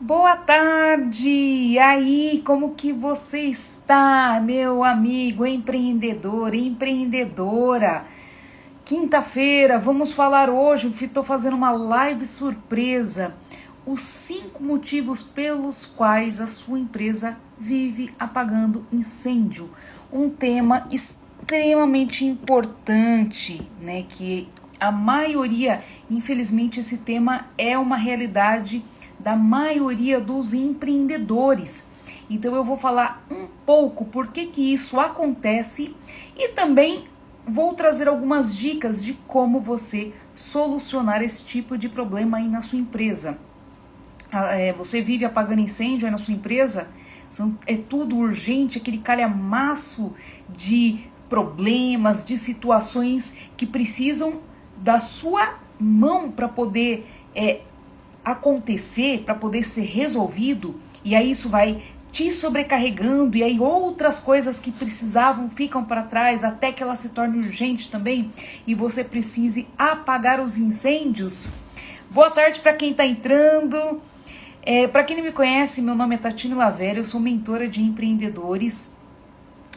Boa tarde! E aí, como que você está, meu amigo empreendedor, empreendedora? Quinta-feira, vamos falar hoje, estou fazendo uma live surpresa. Os 5 motivos pelos quais a sua empresa vive apagando incêndio. Um tema extremamente importante, né? Que a maioria, infelizmente, esse tema é uma realidade da maioria dos empreendedores. Então eu vou falar um pouco por que isso acontece e também vou trazer algumas dicas de como você solucionar esse tipo de problema aí na sua empresa. Você vive apagando incêndio aí na sua empresa? É tudo urgente, aquele calhamaço de problemas, de situações que precisam da sua mão para poder acontecer, para poder ser resolvido, e aí isso vai te sobrecarregando, e aí outras coisas que precisavam ficam para trás até que ela se torne urgente também e você precise apagar os incêndios. Boa tarde para quem está entrando. Para quem não me conhece, meu nome é Tatine Lavera, eu sou mentora de empreendedores.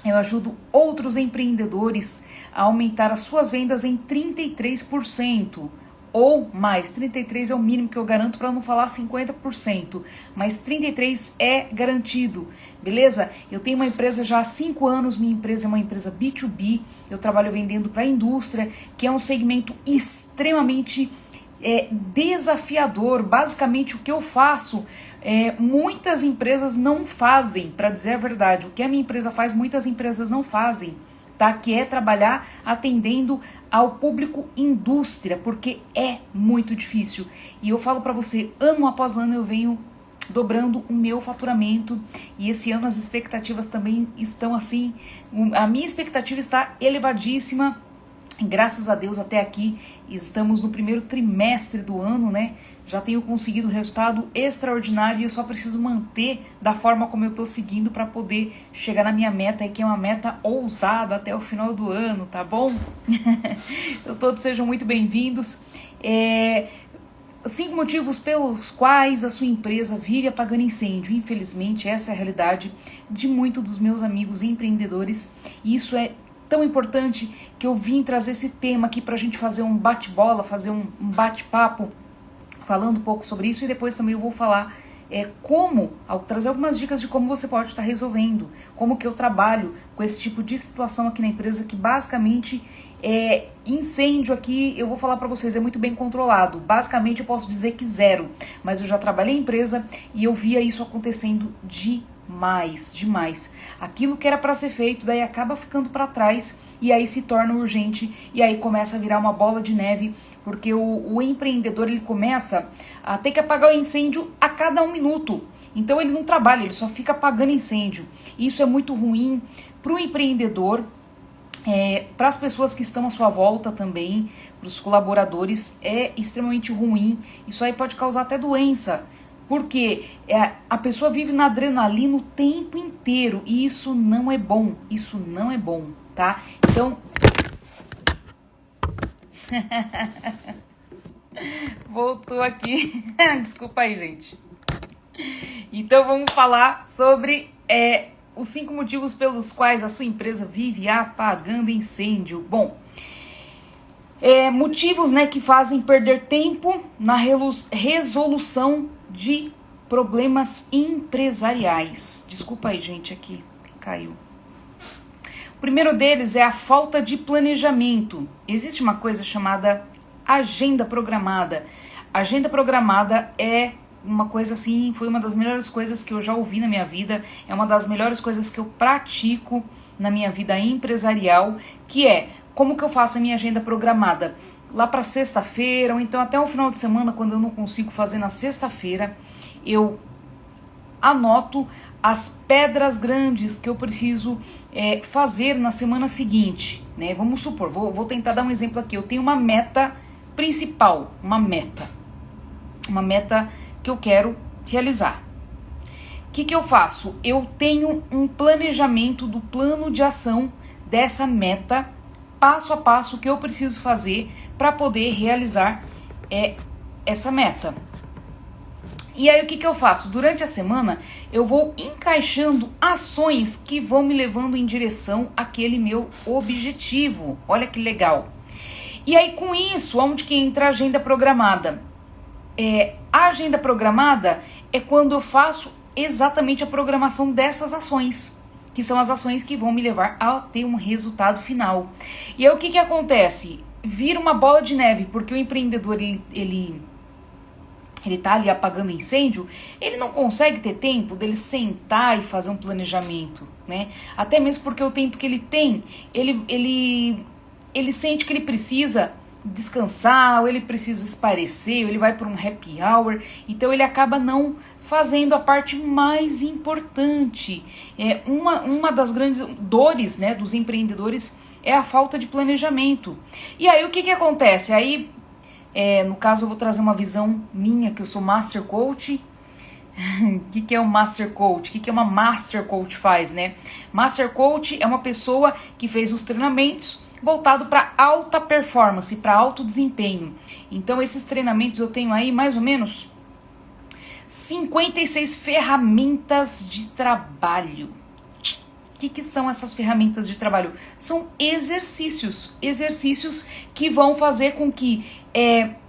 Eu ajudo outros empreendedores a aumentar as suas vendas em 33%. Ou mais, 33 é o mínimo que eu garanto para não falar 50%, mas 33 é garantido, beleza? Eu tenho uma empresa já há 5 anos, minha empresa é uma empresa B2B, eu trabalho vendendo para a indústria, que é um segmento extremamente desafiador. Basicamente o que eu faço, muitas empresas não fazem, para dizer a verdade, o que a minha empresa faz, muitas empresas não fazem, tá? Que é trabalhar atendendo ao público indústria, porque é muito difícil. E eu falo para você, ano após ano eu venho dobrando o meu faturamento, e esse ano as expectativas também estão assim, a minha expectativa está elevadíssima. Graças a Deus até aqui estamos no primeiro trimestre do ano, né? Já tenho conseguido resultado extraordinário e eu só preciso manter da forma como eu tô seguindo para poder chegar na minha meta, que é uma meta ousada até o final do ano, tá bom? Então todos sejam muito bem-vindos. 5 motivos pelos quais a sua empresa vive apagando incêndio. Infelizmente, essa é a realidade de muitos dos meus amigos empreendedores, e isso é tão importante que eu vim trazer esse tema aqui para a gente fazer um bate-bola, fazer um bate-papo, falando um pouco sobre isso, e depois também eu vou falar trazer algumas dicas de como você pode estar resolvendo, como que eu trabalho com esse tipo de situação aqui na empresa, que basicamente incêndio aqui, eu vou falar para vocês, é muito bem controlado. Basicamente eu posso dizer que 0, mas eu já trabalhei em empresa e eu via isso acontecendo demais. Aquilo que era para ser feito, daí acaba ficando para trás e aí se torna urgente e aí começa a virar uma bola de neve, porque o empreendedor ele começa a ter que apagar o incêndio a cada 1 minuto. Então ele não trabalha, ele só fica apagando incêndio. Isso é muito ruim para o empreendedor, para as pessoas que estão à sua volta também, para os colaboradores, é extremamente ruim. Isso aí pode causar até doença, porque a pessoa vive na adrenalina o tempo inteiro e isso não é bom, tá? Então, voltou aqui, desculpa aí, gente. Então vamos falar sobre os 5 motivos pelos quais a sua empresa vive apagando incêndio. Bom, motivos, né, que fazem perder tempo na resolução de problemas empresariais. Desculpa aí, gente, aqui caiu. O primeiro deles é a falta de planejamento. Existe uma coisa chamada agenda programada. Agenda programada é uma coisa assim, foi uma das melhores coisas que eu já ouvi na minha vida, é uma das melhores coisas que eu pratico na minha vida empresarial, que é como que eu faço a minha agenda programada. Lá para sexta-feira, ou então até o final de semana, quando eu não consigo fazer na sexta-feira, eu anoto as pedras grandes que eu preciso fazer na semana seguinte, né? Vamos supor, vou tentar dar um exemplo aqui. Eu tenho uma meta principal, uma meta que eu quero realizar. O que eu faço? Eu tenho um planejamento do plano de ação dessa meta, passo a passo, que eu preciso fazer para poder realizar essa meta. E aí o que eu faço? Durante a semana eu vou encaixando ações que vão me levando em direção àquele meu objetivo. Olha que legal. E aí com isso, onde que entra a agenda programada? A agenda programada é quando eu faço exatamente a programação dessas ações, que são as ações que vão me levar a ter um resultado final. E aí o que acontece? Vira uma bola de neve, porque o empreendedor, ele tá ali apagando incêndio, ele não consegue ter tempo dele sentar e fazer um planejamento, né? Até mesmo porque o tempo que ele tem, ele sente que ele precisa descansar, ou ele precisa espairecer, ou ele vai para um happy hour, então ele acaba não fazendo a parte mais importante. Uma das grandes dores, né, dos empreendedores é a falta de planejamento. E aí o que acontece? Aí, no caso, eu vou trazer uma visão minha, que eu sou Master Coach. O que é um Master Coach? O que uma Master Coach faz, né? Master Coach é uma pessoa que fez os treinamentos voltado para alta performance, para alto desempenho. Então, esses treinamentos eu tenho aí mais ou menos 56 ferramentas de trabalho. O que são essas ferramentas de trabalho? São exercícios que vão fazer com que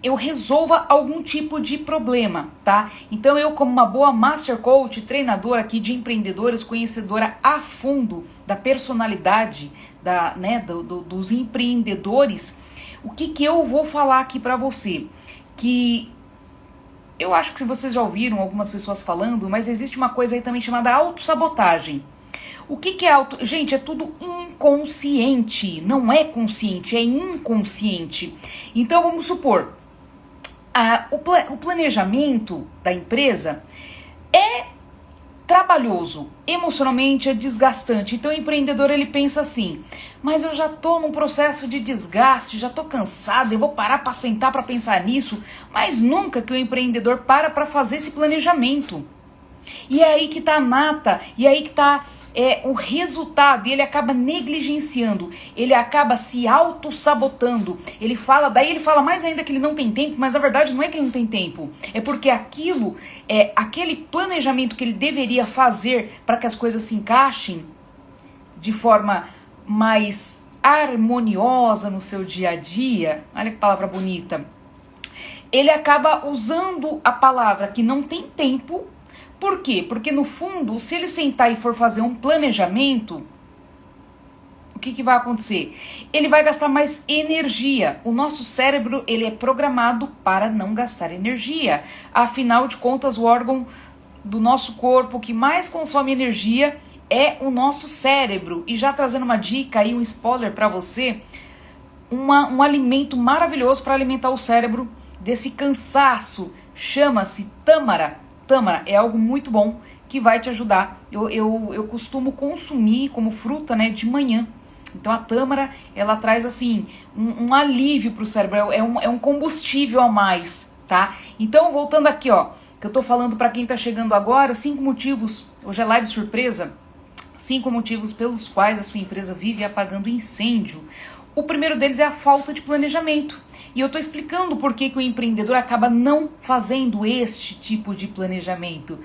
eu resolva algum tipo de problema, tá? Então eu, como uma boa Master Coach, treinadora aqui de empreendedores, conhecedora a fundo da personalidade dos empreendedores, o que eu vou falar aqui pra você? Que eu acho que vocês já ouviram algumas pessoas falando, mas existe uma coisa aí também chamada autossabotagem. O que é auto... Gente, é tudo inconsciente, não é consciente, é inconsciente. Então vamos supor, o planejamento da empresa é trabalhoso, emocionalmente é desgastante. Então o empreendedor, ele pensa assim: mas eu já tô num processo de desgaste, já tô cansado, eu vou parar para sentar para pensar nisso. Mas nunca que o empreendedor para fazer esse planejamento. E é aí que tá a nata, e é aí que tá o resultado, e ele acaba negligenciando, ele acaba se auto-sabotando. Daí ele fala mais ainda que ele não tem tempo, mas a verdade não é que ele não tem tempo, é porque aquele planejamento que ele deveria fazer para que as coisas se encaixem de forma mais harmoniosa no seu dia a dia, olha que palavra bonita, ele acaba usando a palavra que não tem tempo. Por quê? Porque no fundo, se ele sentar e for fazer um planejamento, o que vai acontecer? Ele vai gastar mais energia. O nosso cérebro, ele é programado para não gastar energia. Afinal de contas, o órgão do nosso corpo que mais consome energia é o nosso cérebro. E já trazendo uma dica aí, um spoiler para você, um alimento maravilhoso para alimentar o cérebro desse cansaço, chama-se tâmara. Tâmara é algo muito bom que vai te ajudar. Eu costumo consumir como fruta, né, de manhã. Então a tâmara, ela traz assim um alívio para o cérebro, é um combustível a mais, tá? Então voltando aqui, ó, que eu tô falando para quem tá chegando agora, 5 motivos, hoje é live surpresa, 5 motivos pelos quais a sua empresa vive apagando incêndio. O primeiro deles é a falta de planejamento. E eu estou explicando por que o empreendedor acaba não fazendo este tipo de planejamento.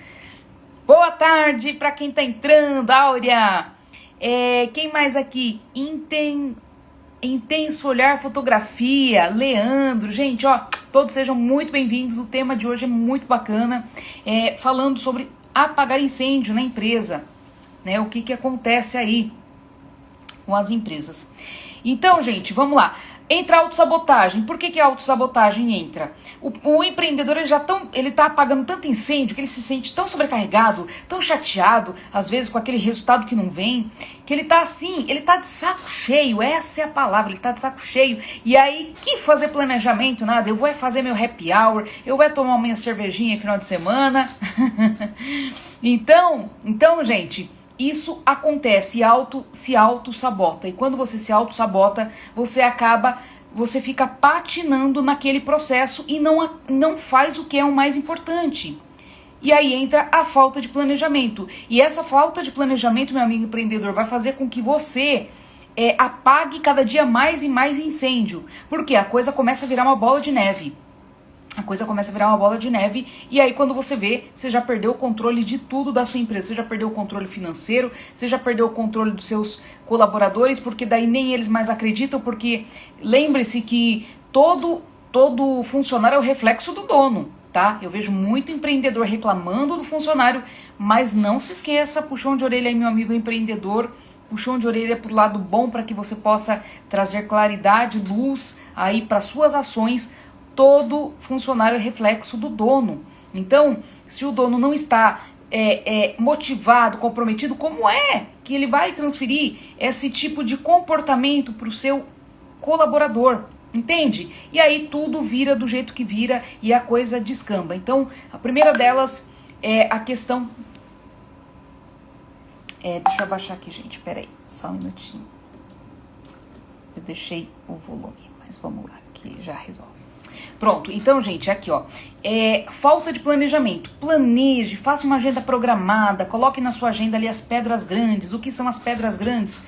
Boa tarde para quem está entrando, Áurea. Quem mais aqui? Intenso Olhar Fotografia, Leandro. Gente, ó, todos sejam muito bem-vindos. O tema de hoje é muito bacana, falando sobre apagar incêndio na empresa, né? O que acontece aí com as empresas. Então, gente, vamos lá. Entra a autossabotagem. Por que a autossabotagem entra? O empreendedor, ele tá apagando tanto incêndio que ele se sente tão sobrecarregado, tão chateado, às vezes com aquele resultado que não vem, que ele tá assim, ele tá de saco cheio, essa é a palavra, ele tá de saco cheio. E aí, que fazer planejamento, nada, eu vou fazer meu happy hour, eu vou tomar minha cervejinha no final de semana. Então, gente, isso acontece, se auto-sabota. E quando você se auto-sabota, você fica patinando naquele processo e não faz o que é o mais importante. E aí entra a falta de planejamento. E essa falta de planejamento, meu amigo empreendedor, vai fazer com que você apague cada dia mais e mais incêndio. Porque a coisa começa a virar uma bola de neve. a coisa começa a virar uma bola de neve, e aí quando você vê, você já perdeu o controle de tudo da sua empresa, você já perdeu o controle financeiro, você já perdeu o controle dos seus colaboradores, porque daí nem eles mais acreditam, porque lembre-se que todo funcionário é o reflexo do dono, tá? Eu vejo muito empreendedor reclamando do funcionário, mas não se esqueça, puxão de orelha aí, meu amigo empreendedor, puxão de orelha pro lado bom, para que você possa trazer claridade, luz aí para suas ações. Todo funcionário é reflexo do dono. Então, se o dono não está motivado, comprometido, como é que ele vai transferir esse tipo de comportamento para o seu colaborador? Entende? E aí tudo vira do jeito que vira e a coisa descamba. Então, a primeira delas é a questão... deixa eu abaixar aqui, gente. Peraí, só um minutinho. Eu deixei o volume, mas vamos lá, que já resolve. Pronto, então, gente, aqui, ó. Falta de planejamento. Planeje, faça uma agenda programada, coloque na sua agenda ali as pedras grandes. O que são as pedras grandes?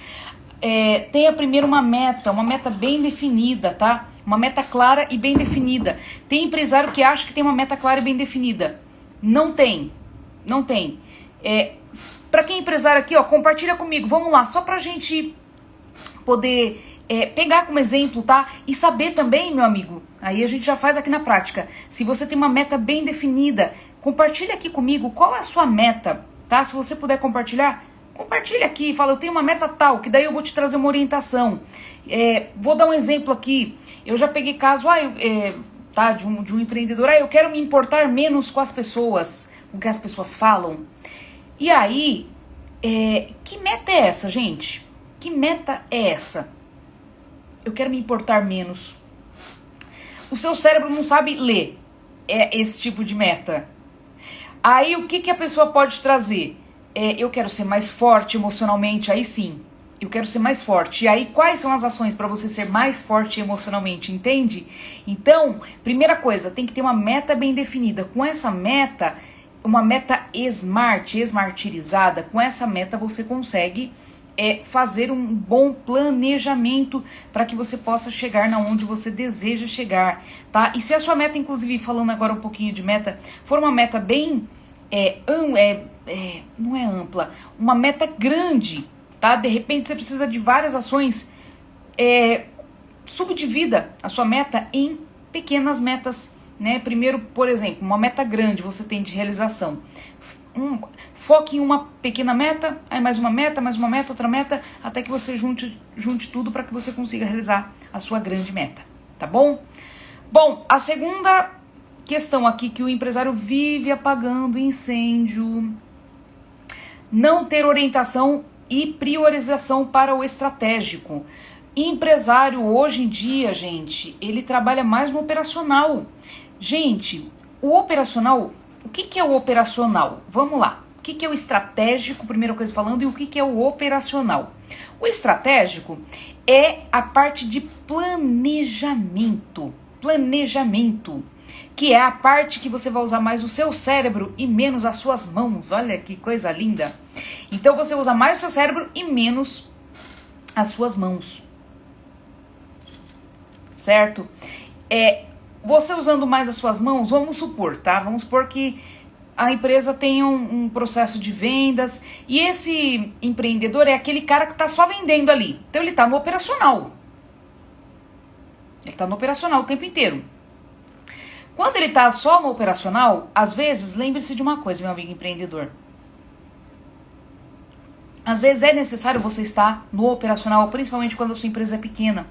Tenha primeiro uma meta bem definida, tá? Uma meta clara e bem definida. Tem empresário que acha que tem uma meta clara e bem definida. Não tem. Não tem. Para quem é empresário aqui, ó, compartilha comigo. Vamos lá, só pra gente poder pegar como exemplo, tá? E saber também, meu amigo, aí a gente já faz aqui na prática. Se você tem uma meta bem definida, compartilha aqui comigo qual é a sua meta, tá? Se você puder compartilhar, compartilha aqui, fala, eu tenho uma meta tal, que daí eu vou te trazer uma orientação. Vou dar um exemplo aqui. Eu já peguei caso tá, de um empreendedor. Eu quero me importar menos com as pessoas, com o que as pessoas falam. E aí, que meta é essa, gente? Que meta é essa? Eu quero me importar menos. O seu cérebro não sabe ler esse tipo de meta. Aí o que a pessoa pode trazer? Eu quero ser mais forte emocionalmente, aí sim. Eu quero ser mais forte. E aí quais são as ações para você ser mais forte emocionalmente, entende? Então, primeira coisa, tem que ter uma meta bem definida. Com essa meta, uma meta smartizada, com essa meta você consegue fazer um bom planejamento para que você possa chegar na onde você deseja chegar, tá? E se a sua meta, inclusive, falando agora um pouquinho de meta, for uma meta bem, não é ampla, uma meta grande, tá? De repente você precisa de várias ações, subdivida a sua meta em pequenas metas, né? Primeiro, por exemplo, uma meta grande você tem de realização. Foque em uma pequena meta, aí mais uma meta, outra meta, até que você junte tudo para que você consiga realizar a sua grande meta, tá bom? Bom, a segunda questão aqui que o empresário vive apagando incêndio, não ter orientação e priorização para o estratégico. Empresário hoje em dia, gente, ele trabalha mais no operacional. Gente, o operacional, o que é o operacional? Vamos lá. O que é o estratégico, primeira coisa falando, e o que é o operacional? O estratégico é a parte de planejamento. Planejamento, que é a parte que você vai usar mais o seu cérebro e menos as suas mãos. Olha que coisa linda. Então você usa mais o seu cérebro e menos as suas mãos. Certo? Você usando mais as suas mãos, vamos supor, tá? Vamos supor que a empresa tem um processo de vendas e esse empreendedor é aquele cara que está só vendendo ali. Então ele está no operacional. Ele está no operacional o tempo inteiro. Quando ele está só no operacional, às vezes, lembre-se de uma coisa, meu amigo empreendedor. Às vezes é necessário você estar no operacional, principalmente quando a sua empresa é pequena.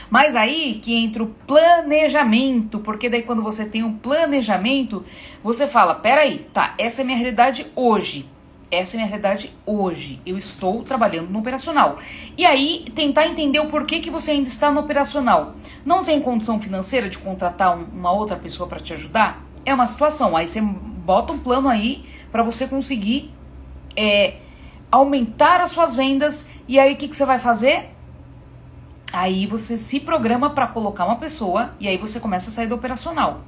Mas aí que entra o planejamento, porque daí quando você tem um planejamento, você fala, peraí, tá, essa é a minha realidade hoje. Essa é a minha realidade hoje. Eu estou trabalhando no operacional. E aí, tentar entender o porquê que você ainda está no operacional. Não tem condição financeira de contratar uma outra pessoa para te ajudar? É uma situação. Aí você bota um plano aí para você conseguir aumentar as suas vendas. E aí o que você vai fazer? Aí você se programa para colocar uma pessoa e aí você começa a sair do operacional.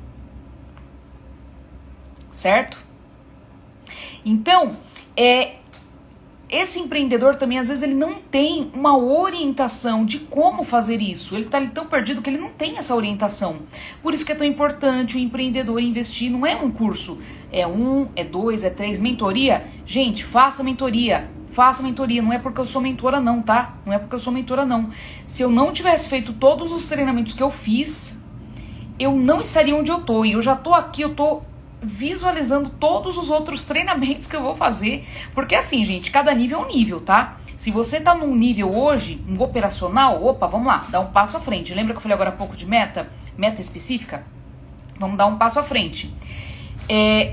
Certo? Então, esse empreendedor também, às vezes, ele não tem uma orientação de como fazer isso. Ele está ali tão perdido que ele não tem essa orientação. Por isso que é tão importante o empreendedor investir. Não é um curso, é 1, é 2, é 3, mentoria. Gente, faça mentoria. Faça mentoria. Não é porque eu sou mentora não, tá? Não é porque eu sou mentora não. Se eu não tivesse feito todos os treinamentos que eu fiz, eu não estaria onde eu tô. E eu já tô aqui, eu tô visualizando todos os outros treinamentos que eu vou fazer, porque assim, gente, cada nível é um nível, tá? Se você tá num nível hoje, um operacional, opa, vamos lá, dá um passo à frente. Lembra que eu falei agora há pouco de meta específica? Vamos dar um passo à frente.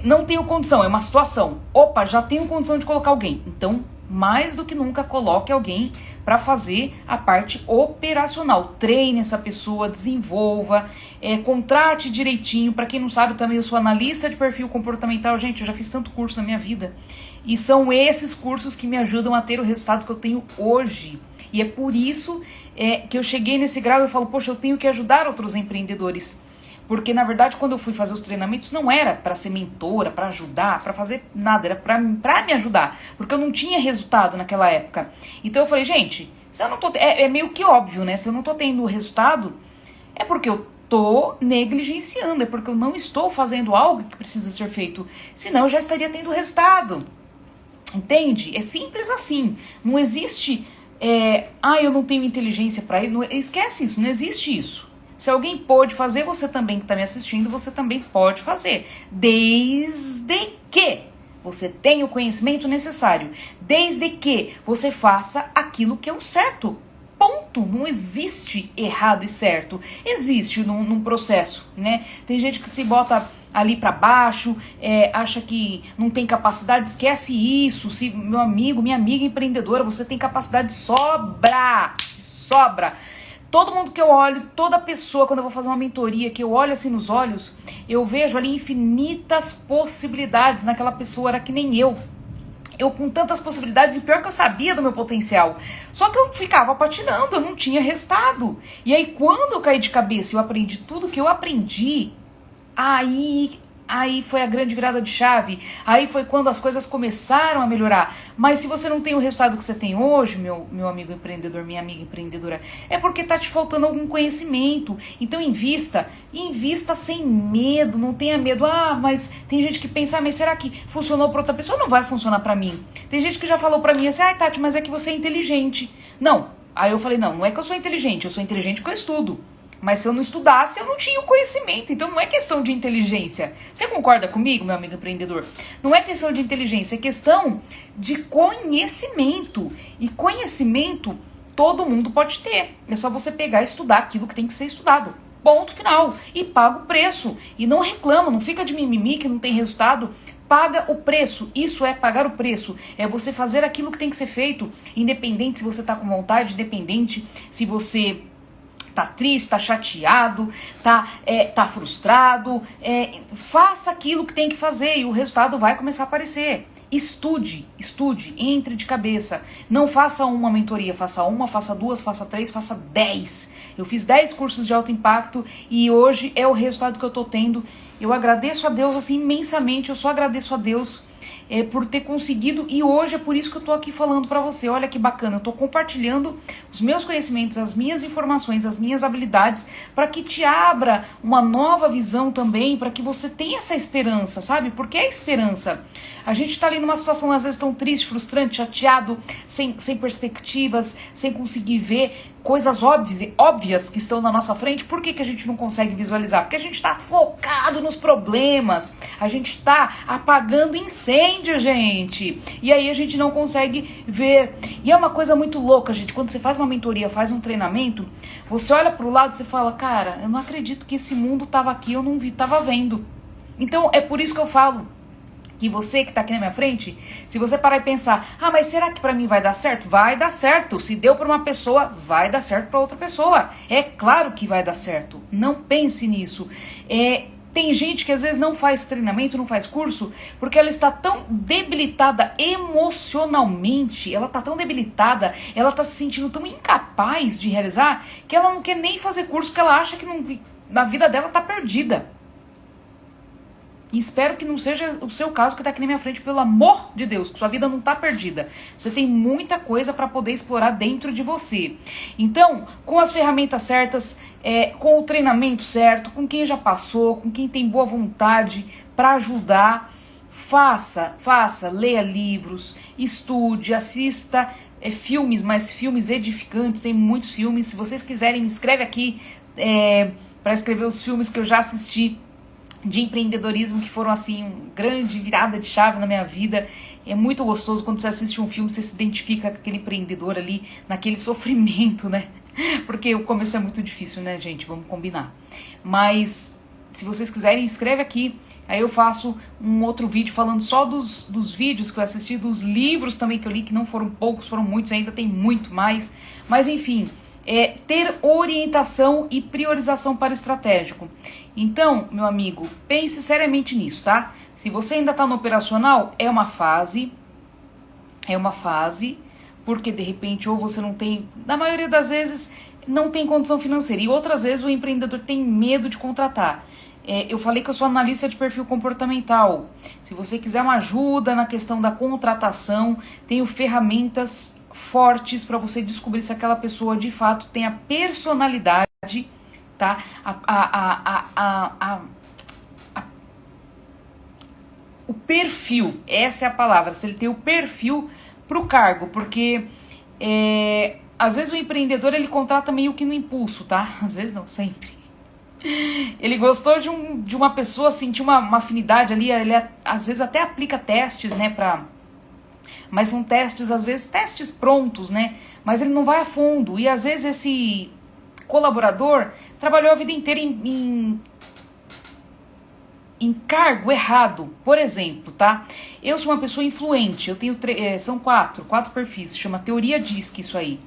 Não tenho condição, é uma situação. Opa, já tenho condição de colocar alguém. Então, mais do que nunca, coloque alguém para fazer a parte operacional. Treine essa pessoa, desenvolva, contrate direitinho. Para quem não sabe, também eu sou analista de perfil comportamental. Gente, eu já fiz tanto curso na minha vida. E são esses cursos que me ajudam a ter o resultado que eu tenho hoje. E é por isso que eu cheguei nesse grau e eu falo, poxa, eu tenho que ajudar outros empreendedores. Porque, na verdade, quando eu fui fazer os treinamentos, não era para ser mentora, para ajudar, para fazer nada. Era para me ajudar. Porque eu não tinha resultado naquela época. Então, eu falei, gente, se eu não tô... É meio que óbvio, né? Se eu não tô tendo resultado, é porque eu tô negligenciando. É porque eu não estou fazendo algo que precisa ser feito. Senão, eu já estaria tendo resultado. Entende? É simples assim. Não existe... eu não tenho inteligência para ir. Esquece isso, não existe isso. Se alguém pode fazer, você também que está me assistindo, você também pode fazer. Desde que você tenha o conhecimento necessário. Desde que você faça aquilo que é o certo. Ponto. Não existe errado e certo. Existe num processo, né? Tem gente que se bota ali para baixo, acha que não tem capacidade, esquece isso. Se meu amigo, minha amiga empreendedora, você tem capacidade, sobra. Todo mundo que eu olho, toda pessoa, quando eu vou fazer uma mentoria, que eu olho assim nos olhos, eu vejo ali infinitas possibilidades naquela pessoa, era que nem eu. Eu com tantas possibilidades, e pior que eu sabia do meu potencial. Só que eu ficava patinando, eu não tinha resultado. E aí quando eu caí de cabeça e eu aprendi tudo que eu aprendi, aí foi a grande virada de chave. Aí foi quando as coisas começaram a melhorar. Mas se você não tem o resultado que você tem hoje, meu amigo empreendedor, minha amiga empreendedora, é porque tá te faltando algum conhecimento. Então invista sem medo, não tenha medo. Mas tem gente que pensa, mas será que funcionou para outra pessoa? Não vai funcionar para mim. Tem gente que já falou para mim assim, Tati, mas é que você é inteligente. Não, aí eu falei, não é que eu sou inteligente porque eu estudo. Mas se eu não estudasse, eu não tinha o conhecimento. Então não é questão de inteligência. Você concorda comigo, meu amigo empreendedor? Não é questão de inteligência, é questão de conhecimento. E conhecimento todo mundo pode ter. É só você pegar e estudar aquilo que tem que ser estudado. Ponto final. E paga o preço. E não reclama, não fica de mimimi que não tem resultado. Paga o preço, isso é pagar o preço, é você fazer aquilo que tem que ser feito, independente se você tá com vontade, independente se você tá triste, tá chateado, tá frustrado, faça aquilo que tem que fazer e o resultado vai começar a aparecer. Estude, entre de cabeça. Não faça uma mentoria, faça uma, faça duas, faça três, faça 10. Eu fiz 10 cursos de alto impacto e hoje é o resultado que eu tô tendo. Eu agradeço a Deus assim imensamente, eu só agradeço a Deus por ter conseguido, e hoje é por isso que eu tô aqui falando pra você. Olha que bacana, eu tô compartilhando os meus conhecimentos, as minhas informações, as minhas habilidades, para que te abra uma nova visão também, para que você tenha essa esperança, sabe? Porque é esperança. A gente tá ali numa situação às vezes tão triste, frustrante, chateado, sem perspectivas, sem conseguir ver coisas óbvias que estão na nossa frente. Por que a gente não consegue visualizar? Porque a gente tá focado nos problemas, a gente tá apagando incêndio, gente. E aí a gente não consegue ver. E é uma coisa muito louca, gente. Quando você faz uma mentoria, faz um treinamento, você olha pro lado e você fala, cara, eu não acredito que esse mundo tava aqui, eu não vi, tava vendo. Então é por isso que eu falo que você que tá aqui na minha frente, se você parar e pensar, mas será que pra mim vai dar certo? Vai dar certo. Se deu pra uma pessoa, vai dar certo pra outra pessoa. É claro que vai dar certo. Não pense nisso. Tem gente que às vezes não faz treinamento, não faz curso, porque ela está tão debilitada emocionalmente, ela tá tão debilitada, ela tá se sentindo tão incapaz de realizar, que ela não quer nem fazer curso, porque ela acha que na vida dela tá perdida. E espero que não seja o seu caso que tá aqui na minha frente, pelo amor de Deus, que sua vida não tá perdida. Você tem muita coisa para poder explorar dentro de você. Então, com as ferramentas certas, com o treinamento certo, com quem já passou, com quem tem boa vontade para ajudar, faça, leia livros, estude, assista filmes, mas filmes edificantes, tem muitos filmes. Se vocês quiserem, me escreve aqui para escrever os filmes que eu já assisti de empreendedorismo, que foram assim, uma grande virada de chave na minha vida. É muito gostoso quando você assiste um filme, você se identifica com aquele empreendedor ali, naquele sofrimento, né? Porque o começo é muito difícil, né, gente? Vamos combinar. Mas, se vocês quiserem, escreve aqui. Aí eu faço um outro vídeo falando só dos vídeos que eu assisti, dos livros também que eu li, que não foram poucos, foram muitos, ainda tem muito mais. Mas, enfim, ter orientação e priorização para o estratégico. Então, meu amigo, pense seriamente nisso, tá? Se você ainda está no operacional, é uma fase, porque de repente ou você não tem, na maioria das vezes, não tem condição financeira, e outras vezes o empreendedor tem medo de contratar. Eu falei que eu sou analista de perfil comportamental. Se você quiser uma ajuda na questão da contratação, tenho ferramentas fortes para você descobrir se aquela pessoa de fato tem a personalidade, tá? O perfil, essa é a palavra, se ele tem o perfil para o cargo, porque às vezes o empreendedor ele contrata meio que no impulso, tá? Às vezes não, sempre. Ele gostou de uma pessoa, sentiu uma afinidade ali, ele às vezes até aplica testes, né, mas são testes, às vezes, testes prontos, né, mas ele não vai a fundo, e às vezes esse colaborador trabalhou a vida inteira em cargo errado. Por exemplo, tá? Eu sou uma pessoa influente, eu tenho são quatro perfis, chama teoria DISC isso aí.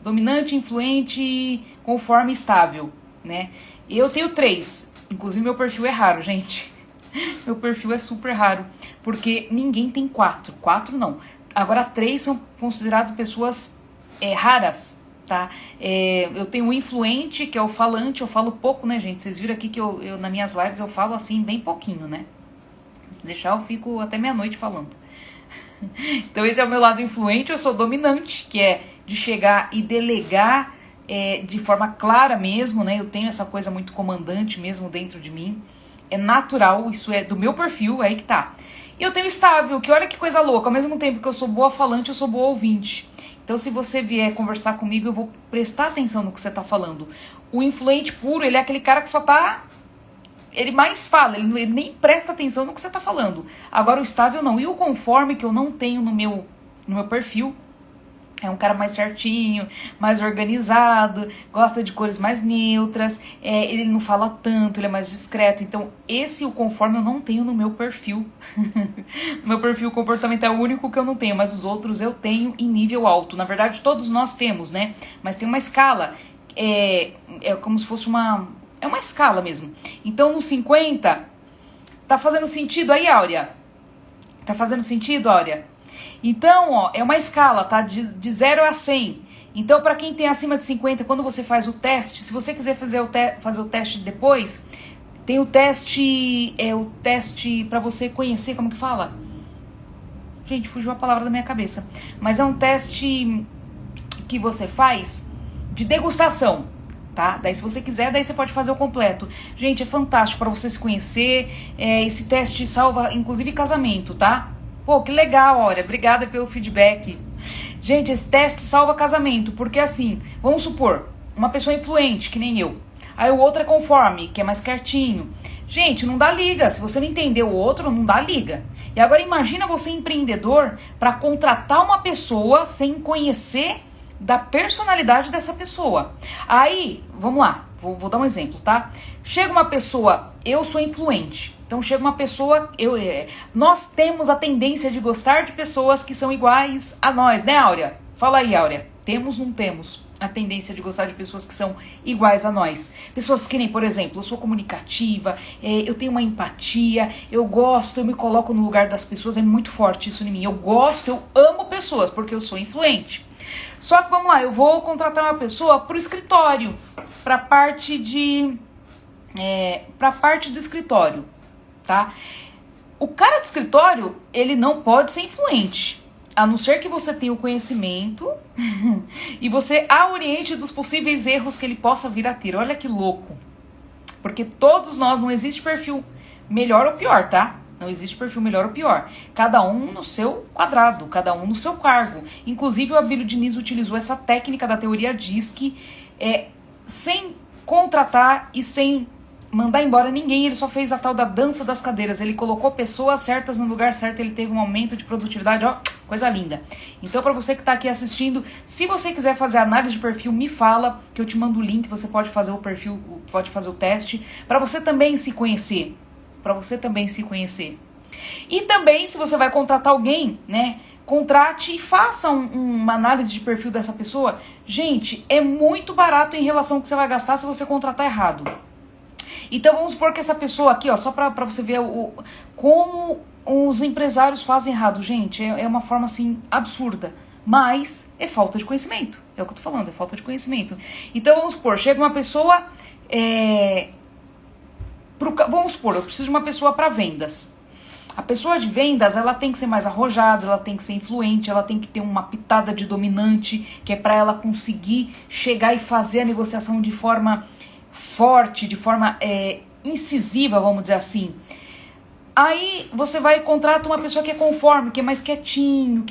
Dominante, influente, conforme, estável, né? Eu tenho 3, inclusive meu perfil é raro, gente. Meu perfil é super raro, porque ninguém tem 4 não. Agora 3 são considerados pessoas raras, tá? Eu tenho o influente, que é o falante, eu falo pouco, né, gente? Vocês viram aqui que eu nas minhas lives eu falo assim, bem pouquinho, né? Se deixar eu fico até meia-noite falando. Então esse é o meu lado influente. Eu sou dominante, que é de chegar e delegar de forma clara mesmo, né? Eu tenho essa coisa muito comandante mesmo dentro de mim. É natural, isso é do meu perfil, aí que tá. E eu tenho estável, que olha que coisa louca, ao mesmo tempo que eu sou boa falante, eu sou boa ouvinte. Então se você vier conversar comigo, eu vou prestar atenção no que você tá falando. O influente puro, ele é aquele cara que só tá... Ele mais fala, ele nem presta atenção no que você tá falando. Agora o estável não. E o conforme, que eu não tenho no meu perfil, é um cara mais certinho, mais organizado, gosta de cores mais neutras, ele não fala tanto, ele é mais discreto. Então, o conforme eu não tenho no meu perfil. No meu perfil comportamental é o único que eu não tenho, mas os outros eu tenho em nível alto. Na verdade, todos nós temos, né? Mas tem uma escala, é como se fosse é uma escala mesmo. Então, no 50, tá fazendo sentido aí, Áurea? Tá fazendo sentido, Áurea? Então, ó, é uma escala, tá? De 0 a 100. Então, para quem tem acima de 50, quando você faz o teste, se você quiser fazer o teste depois, tem o teste para você conhecer, como que fala? Gente, fugiu a palavra da minha cabeça. Mas é um teste que você faz de degustação, tá? Daí, se você quiser, daí você pode fazer o completo. Gente, é fantástico para você se conhecer. Esse teste salva, inclusive, casamento, tá? Pô, que legal, olha, obrigada pelo feedback. Gente, esse teste salva casamento, porque assim, vamos supor, uma pessoa influente, que nem eu. Aí o outro é conforme, que é mais quietinho. Gente, não dá liga. Se você não entender o outro, não dá liga. E agora imagina você empreendedor para contratar uma pessoa sem conhecer da personalidade dessa pessoa. Aí, vamos lá, vou dar um exemplo, tá? Chega uma pessoa, eu sou influente. Então chega uma pessoa, nós temos a tendência de gostar de pessoas que são iguais a nós, né, Áurea? Fala aí, Áurea. Temos ou não temos a tendência de gostar de pessoas que são iguais a nós? Pessoas que nem, por exemplo, eu sou comunicativa, eu tenho uma empatia, eu gosto, eu me coloco no lugar das pessoas, é muito forte isso em mim. Eu amo pessoas, porque eu sou influente. Só que, vamos lá, eu vou contratar uma pessoa pro escritório, pra parte do escritório. Tá? O cara do escritório, ele não pode ser influente, a não ser que você tenha o conhecimento e você a oriente dos possíveis erros que ele possa vir a ter. Olha que louco. Porque todos nós, não existe perfil melhor ou pior, tá? Não existe perfil melhor ou pior. Cada um no seu quadrado, cada um no seu cargo. Inclusive, o Abílio Diniz utilizou essa técnica da teoria DISC sem contratar e sem mandar embora ninguém. Ele só fez a tal da dança das cadeiras. Ele colocou pessoas certas no lugar certo, ele teve um aumento de produtividade, ó, coisa linda. Então, para você que tá aqui assistindo, se você quiser fazer análise de perfil, me fala, que eu te mando o link, você pode fazer o perfil, pode fazer o teste, para você também se conhecer. Para você também se conhecer. E também, se você vai contratar alguém, né, contrate e faça uma análise de perfil dessa pessoa. Gente, é muito barato em relação ao que você vai gastar se você contratar errado. Então vamos supor que essa pessoa aqui, ó, só pra você ver como os empresários fazem errado. Gente, é uma forma assim absurda, mas é falta de conhecimento. É o que eu tô falando, é falta de conhecimento. Então vamos supor, chega uma pessoa, vamos supor, eu preciso de uma pessoa para vendas. A pessoa de vendas, ela tem que ser mais arrojada, ela tem que ser influente, ela tem que ter uma pitada de dominante, que é para ela conseguir chegar e fazer a negociação de forma forte, de forma incisiva, vamos dizer assim. Aí você vai e contrata uma pessoa que é conforme, que é mais quietinho,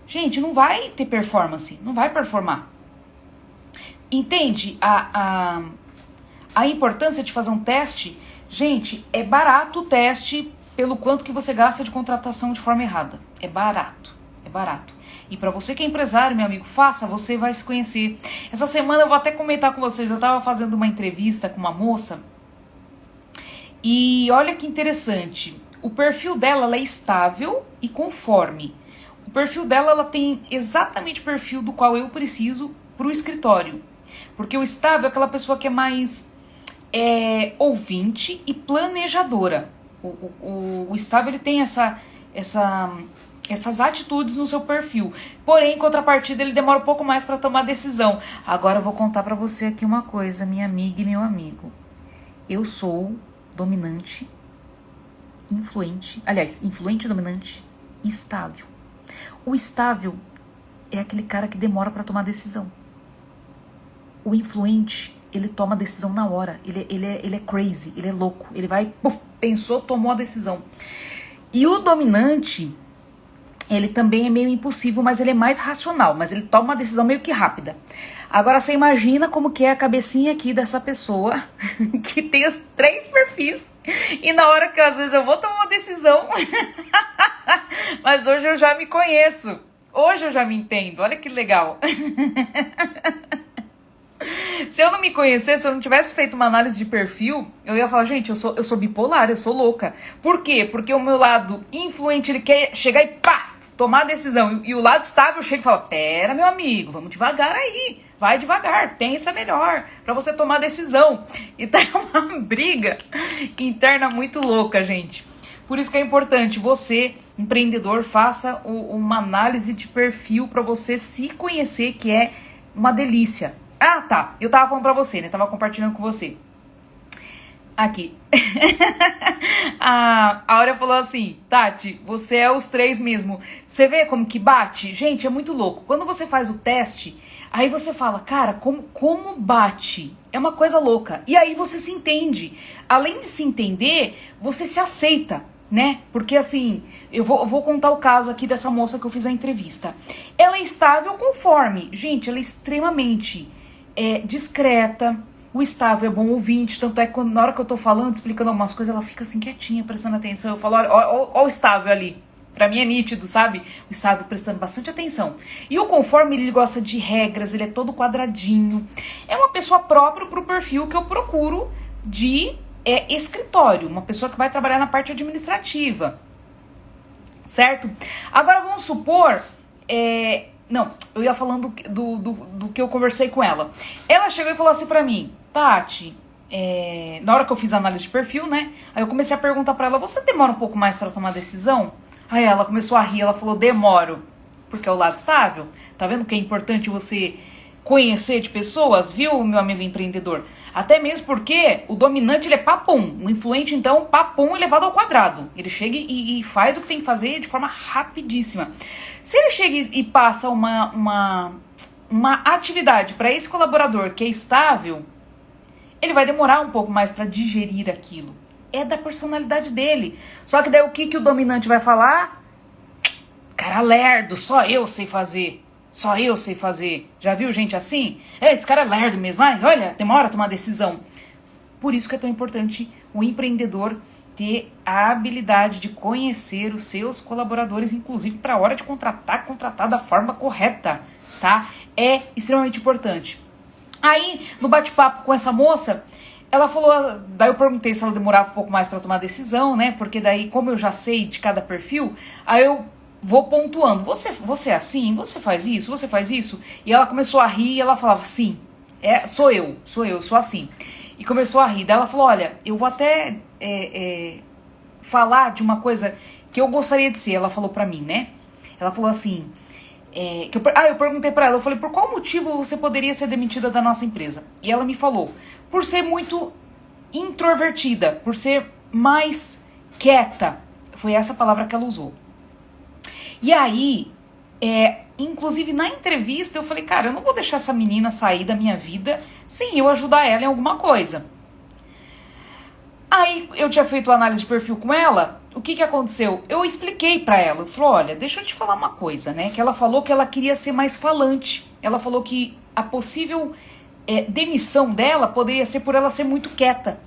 gente, não vai ter performance, não vai performar. Entende a importância de fazer um teste? Gente, é barato o teste pelo quanto que você gasta de contratação de forma errada. É barato, é barato. E para você que é empresário, meu amigo, faça, você vai se conhecer. Essa semana eu vou até comentar com vocês, eu tava fazendo uma entrevista com uma moça e olha que interessante, o perfil dela, ela é estável e conforme. O perfil dela, ela tem exatamente o perfil do qual eu preciso pro escritório. Porque o estável é aquela pessoa que é mais ouvinte e planejadora. O estável, ele tem essas atitudes no seu perfil. Porém, em contrapartida, ele demora um pouco mais para tomar decisão. Agora eu vou contar para você aqui uma coisa, minha amiga e meu amigo. Eu sou dominante, influente, dominante e estável. O estável é aquele cara que demora para tomar decisão. O influente, ele toma a decisão na hora. Ele é crazy, ele é louco. Ele vai, pensou, tomou a decisão. E o dominante, ele também é meio impulsivo, mas ele é mais racional. Mas ele toma uma decisão meio que rápida. Agora você imagina como que é a cabecinha aqui dessa pessoa que tem os 3 perfis. E na hora que às vezes eu vou tomar uma decisão, mas hoje eu já me conheço. Hoje eu já me entendo. Olha que legal. Se eu não me conhecesse, se eu não tivesse feito uma análise de perfil, eu ia falar, gente, eu sou bipolar, eu sou louca. Por quê? Porque o meu lado influente, ele quer chegar e pá, tomar a decisão. E o lado estável chega e fala, pera, meu amigo, vamos devagar aí. Vai devagar, pensa melhor, pra você tomar a decisão. E tá uma briga interna muito louca, gente. Por isso que é importante você, empreendedor, faça uma análise de perfil pra você se conhecer, que é uma delícia. Ah, tá. Eu tava falando pra você, né? Tava compartilhando com você. Aqui. A Áurea falou assim, Tati, você é os 3 mesmo. Você vê como que bate? Gente, é muito louco. Quando você faz o teste, aí você fala, cara, como bate? É uma coisa louca. E aí você se entende. Além de se entender, você se aceita, né? Porque assim, eu vou contar o caso aqui dessa moça que eu fiz a entrevista. Ela é estável conforme. Gente, ela é extremamente discreta. O estável é bom ouvinte, tanto é que na hora que eu tô falando, explicando algumas coisas, ela fica assim quietinha, prestando atenção. Eu falo, olha o estável ali. Pra mim é nítido, sabe? O estável prestando bastante atenção. E o conforme, ele gosta de regras, ele é todo quadradinho. É uma pessoa própria pro perfil que eu procuro de escritório. Uma pessoa que vai trabalhar na parte administrativa. Certo? Agora vamos supor... Não, eu ia falando do que eu conversei com ela. Ela chegou e falou assim pra mim, Tati, na hora que eu fiz a análise de perfil, né? Aí eu comecei a perguntar pra ela, você demora um pouco mais pra tomar decisão? Aí ela começou a rir, ela falou, demoro, porque é o lado estável. Tá vendo que é importante você conhecer de pessoas, viu, meu amigo empreendedor? Até mesmo porque o dominante, ele é papum. O influente, então, papum elevado ao quadrado. Ele chega e faz o que tem que fazer de forma rapidíssima. Se ele chega e passa uma atividade para esse colaborador que é estável, ele vai demorar um pouco mais para digerir aquilo. É da personalidade dele. Só que daí o que o dominante vai falar? Cara lerdo, só eu sei fazer. Só eu sei fazer. Já viu gente assim? Esse cara é lerdo mesmo. Ai, olha, demora a tomar decisão. Por isso que é tão importante o empreendedor ter a habilidade de conhecer os seus colaboradores, inclusive para a hora de contratar da forma correta, tá? É extremamente importante. Aí, no bate-papo com essa moça, ela falou, daí eu perguntei se ela demorava um pouco mais para tomar decisão, né? Porque daí, como eu já sei de cada perfil, aí eu vou pontuando. Você é assim? Você faz isso? Você faz isso? E ela começou a rir e ela falava, sim, sou eu, sou assim. E começou a rir. Daí ela falou, olha, eu vou até falar de uma coisa que eu gostaria de ser. Ela falou pra mim, né? Ela falou assim, eu perguntei pra ela, eu falei, por qual motivo você poderia ser demitida da nossa empresa? E ela me falou, por ser muito introvertida, por ser mais quieta. Foi essa palavra que ela usou. E aí, inclusive na entrevista, eu falei, cara, eu não vou deixar essa menina sair da minha vida sem eu ajudar ela em alguma coisa. Aí, eu tinha feito a análise de perfil com ela, o que aconteceu? Eu expliquei pra ela, eu falei, olha, deixa eu te falar uma coisa, né? Que ela falou que ela queria ser mais falante. Ela falou que a possível demissão dela poderia ser por ela ser muito quieta.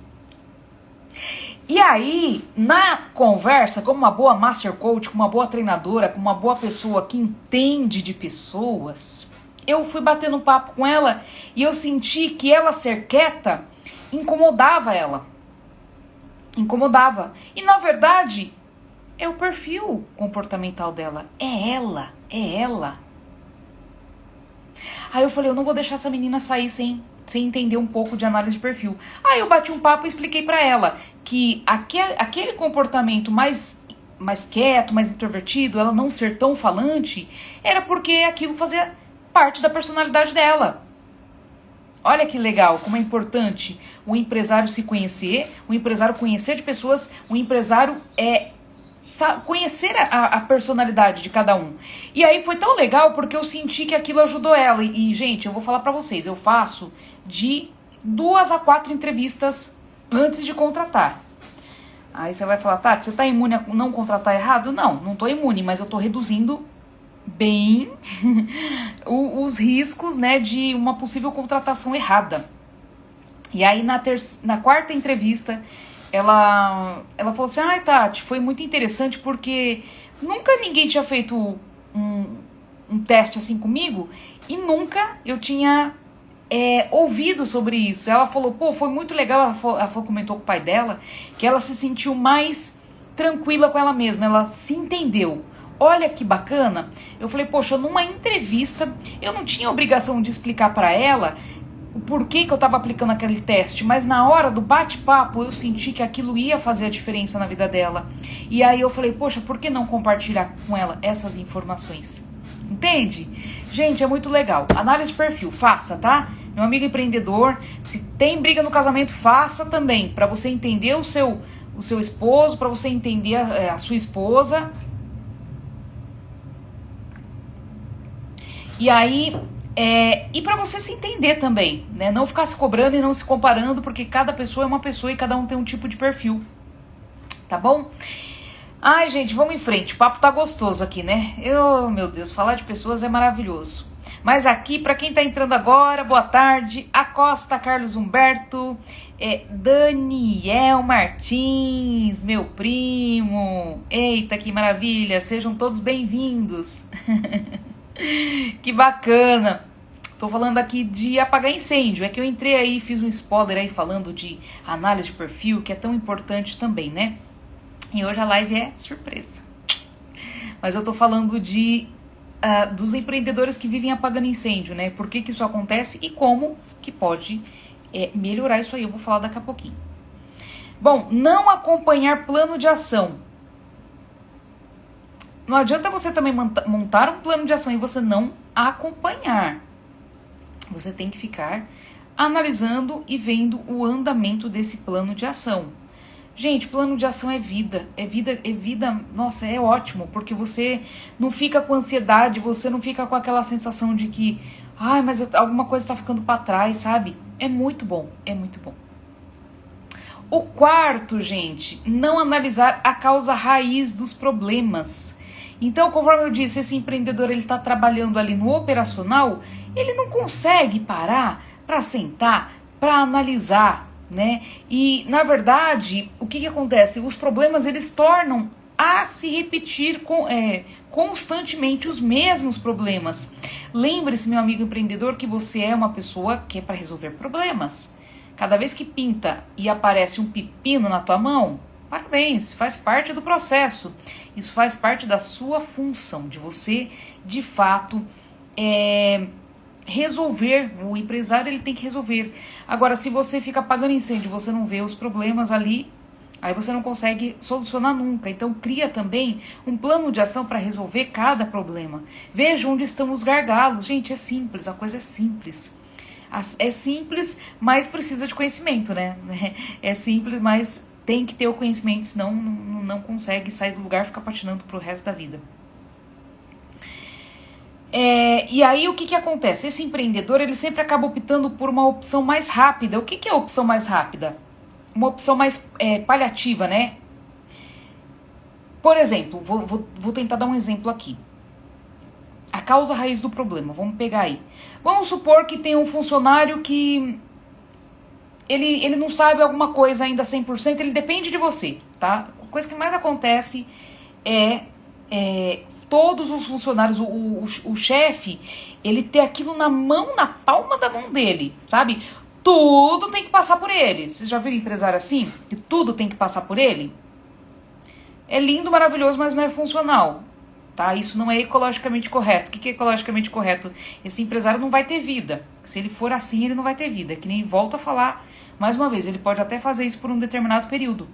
E aí, na conversa, como uma boa master coach, como uma boa treinadora, como uma boa pessoa que entende de pessoas, eu fui batendo um papo com ela e eu senti que ela ser quieta incomodava ela. Incomodava. E na verdade, é o perfil comportamental dela. É ela. Aí eu falei, eu não vou deixar essa menina sair sem entender um pouco de análise de perfil. Aí eu bati um papo e expliquei pra ela que aquele comportamento mais quieto, mais introvertido, ela não ser tão falante, era porque aquilo fazia parte da personalidade dela. Olha que legal, como é importante o empresário se conhecer, o empresário conhecer de pessoas, o empresário conhecer a personalidade de cada um. E aí foi tão legal porque eu senti que aquilo ajudou ela. E gente, eu vou falar pra vocês, eu faço de 2 a 4 entrevistas antes de contratar. Aí você vai falar, Tati, você tá imune a não contratar errado? Não tô imune, mas eu tô reduzindo bem os riscos, né, de uma possível contratação errada. E aí na 4ª entrevista ela falou assim, ai Tati, foi muito interessante porque nunca ninguém tinha feito um teste assim comigo e nunca eu tinha ouvido sobre isso. Ela falou, pô, foi muito legal, ela comentou com o pai dela, que ela se sentiu mais tranquila com ela mesma, ela se entendeu. Olha que bacana. Eu falei, poxa, numa entrevista, eu não tinha obrigação de explicar pra ela o porquê que eu tava aplicando aquele teste, mas na hora do bate-papo eu senti que aquilo ia fazer a diferença na vida dela. E aí eu falei, poxa, por que não compartilhar com ela essas informações? Entende? Gente, é muito legal. Análise de perfil, faça, tá? Meu amigo empreendedor, se tem briga no casamento, faça também, pra você entender o seu esposo, pra você entender a sua esposa. E aí, e pra você se entender também, né? Não ficar se cobrando e não se comparando, porque cada pessoa é uma pessoa e cada um tem um tipo de perfil. Tá bom? Ai, gente, vamos em frente. O papo tá gostoso aqui, né? Meu Deus, falar de pessoas é maravilhoso. Mas aqui, pra quem tá entrando agora, boa tarde. Acosta, Carlos Humberto, Daniel Martins, meu primo. Eita, que maravilha. Sejam todos bem-vindos. Que bacana. Tô falando aqui de apagar incêndio. É que eu entrei aí, fiz um spoiler aí falando de análise de perfil, que é tão importante também, né? E hoje a live é surpresa. Mas eu tô falando dos empreendedores que vivem apagando incêndio, né? Por que isso acontece e como que pode melhorar isso aí. Eu vou falar daqui a pouquinho. Bom, não acompanhar plano de ação. Não adianta você também montar um plano de ação e você não acompanhar. Você tem que ficar analisando e vendo o andamento desse plano de ação. Gente, plano de ação é vida, nossa, é ótimo, porque você não fica com ansiedade, você não fica com aquela sensação de que, ai, mas alguma coisa está ficando para trás, sabe? É muito bom, é muito bom. O quarto, gente, não analisar a causa raiz dos problemas. Então, conforme eu disse, esse empreendedor ele está trabalhando ali no operacional, ele não consegue parar para sentar, para analisar, né? E, na verdade, o que acontece? Os problemas, eles tornam a se repetir constantemente os mesmos problemas. Lembre-se, meu amigo empreendedor, que você é uma pessoa que é para resolver problemas. Cada vez que pinta e aparece um pepino na tua mão, parabéns, faz parte do processo. Isso faz parte da sua função, de você, de fato, resolver. O empresário ele tem que resolver. Agora, se você fica apagando incêndio, você não vê os problemas ali, aí você não consegue solucionar nunca. Então, cria também um plano de ação para resolver cada problema. Veja onde estão os gargalos. Gente, é simples, a coisa é simples. É simples, mas precisa de conhecimento, né? É simples, mas tem que ter o conhecimento, senão não consegue sair do lugar e ficar patinando pro resto da vida. E aí o que acontece? Esse empreendedor ele sempre acaba optando por uma opção mais rápida. O que é a opção mais rápida? Uma opção mais paliativa, né? Por exemplo, vou tentar dar um exemplo aqui. A causa raiz do problema, vamos pegar aí. Vamos supor que tem um funcionário que ele não sabe alguma coisa ainda 100%, ele depende de você, tá? A coisa que mais acontece todos os funcionários, o chefe, ele ter aquilo na palma da mão dele, sabe? Tudo tem que passar por ele. Vocês já viram empresário assim? Que tudo tem que passar por ele? É lindo, maravilhoso, mas não é funcional. Tá? Isso não é ecologicamente correto. O que é ecologicamente correto? Esse empresário não vai ter vida. Se ele for assim, ele não vai ter vida. Que nem volto a falar mais uma vez. Ele pode até fazer isso por um determinado período.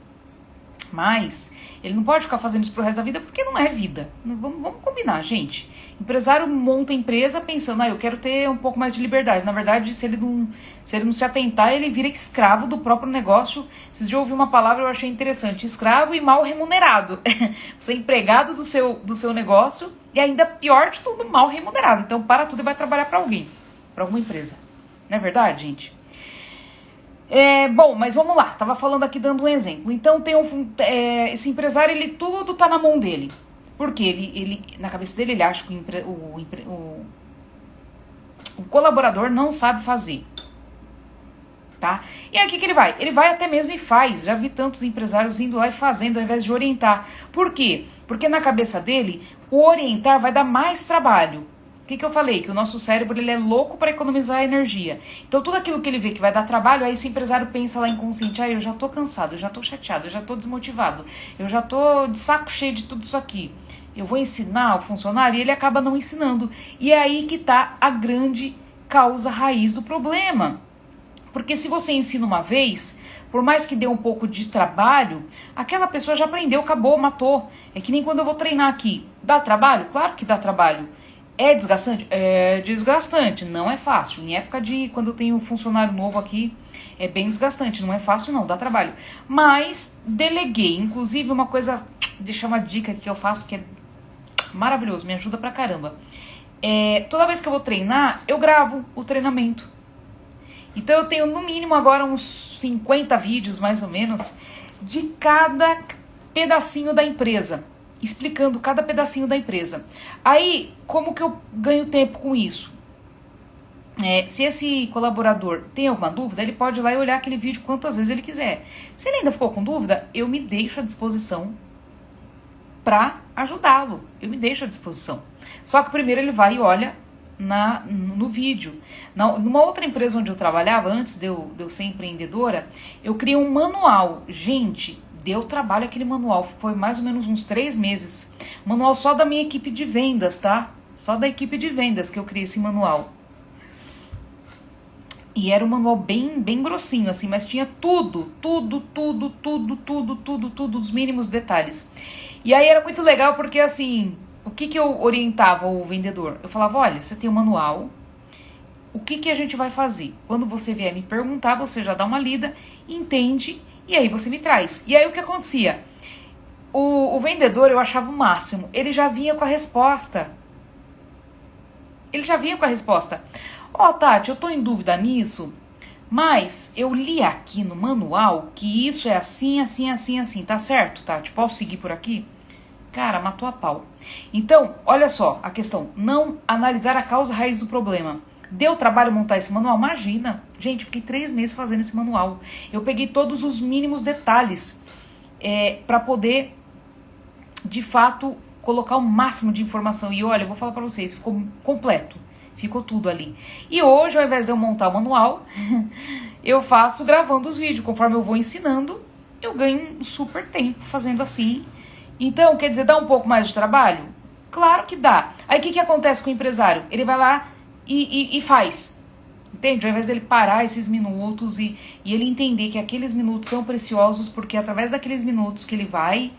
Mas ele não pode ficar fazendo isso pro resto da vida porque não é vida. Vamos combinar, gente. Empresário monta empresa pensando, eu quero ter um pouco mais de liberdade. Na verdade, se ele não se atentar, ele vira escravo do próprio negócio. Vocês já ouviram uma palavra que eu achei interessante: escravo e mal remunerado. Você é empregado do seu negócio e ainda pior de tudo, mal remunerado. Então para tudo e vai trabalhar para alguém, para alguma empresa. Não é verdade, gente? Bom, mas vamos lá, tava falando aqui dando um exemplo. Então tem esse empresário, ele tudo tá na mão dele. Porque ele na cabeça dele, ele acha que o colaborador não sabe fazer. Tá? E aí o que ele vai? Ele vai até mesmo e faz. Já vi tantos empresários indo lá e fazendo ao invés de orientar. Por quê? Porque na cabeça dele, o orientar vai dar mais trabalho. O que eu falei? Que o nosso cérebro ele é louco para economizar energia. Então tudo aquilo que ele vê que vai dar trabalho, aí esse empresário pensa lá inconsciente: eu já tô cansado, eu já tô chateado, eu já tô desmotivado, eu já tô de saco cheio de tudo isso aqui. Eu vou ensinar o funcionário, e ele acaba não ensinando. E é aí que tá a grande causa raiz do problema. Porque se você ensina uma vez, por mais que dê um pouco de trabalho, aquela pessoa já aprendeu, acabou, matou. É que nem quando eu vou treinar aqui. Dá trabalho? Claro que dá trabalho. É desgastante? É desgastante, não é fácil. Em época de quando eu tenho um funcionário novo aqui, é bem desgastante, não é fácil não, dá trabalho. Mas deleguei, inclusive uma coisa, deixar uma dica que eu faço que é maravilhoso, me ajuda pra caramba. Toda vez que eu vou treinar, eu gravo o treinamento. Então eu tenho no mínimo agora uns 50 vídeos mais ou menos de cada pedacinho da empresa, explicando cada pedacinho da empresa. Aí, como que eu ganho tempo com isso? Se esse colaborador tem alguma dúvida, ele pode ir lá e olhar aquele vídeo quantas vezes ele quiser. Se ele ainda ficou com dúvida, eu me deixo à disposição para ajudá-lo. Eu me deixo à disposição. Só que primeiro ele vai e olha no vídeo. Numa outra empresa onde eu trabalhava, antes de eu ser empreendedora, eu criei um manual. Gente, deu trabalho aquele manual, foi mais ou menos uns 3 meses. Manual só da minha equipe de vendas, tá? Só da equipe de vendas que eu criei esse manual. E era um manual bem grossinho, assim, mas tinha tudo, os mínimos detalhes. E aí era muito legal porque, assim, o que eu orientava o vendedor? Eu falava, olha, você tem um manual, o que a gente vai fazer? Quando você vier me perguntar, você já dá uma lida, entende, e aí você me traz. E aí o que acontecia? O vendedor, eu achava o máximo, ele já vinha com a resposta. Ó, Tati, eu tô em dúvida nisso, mas eu li aqui no manual que isso é assim, assim, assim, assim. Tá certo, Tati? Posso seguir por aqui? Cara, matou a pau. Então, olha só a questão. Não analisar a causa raiz do problema. Deu trabalho montar esse manual? Imagina. Gente, fiquei 3 meses fazendo esse manual. Eu peguei todos os mínimos detalhes para poder, de fato, colocar o máximo de informação. E olha, eu vou falar para vocês, ficou completo. Ficou tudo ali. E hoje, ao invés de eu montar o manual, eu faço gravando os vídeos. Conforme eu vou ensinando, eu ganho um super tempo fazendo assim. Então, quer dizer, dá um pouco mais de trabalho? Claro que dá. Aí, o que acontece com o empresário? Ele vai lá e faz. Entende? Ao invés dele parar esses minutos e ele entender que aqueles minutos são preciosos, porque através daqueles minutos que ele vai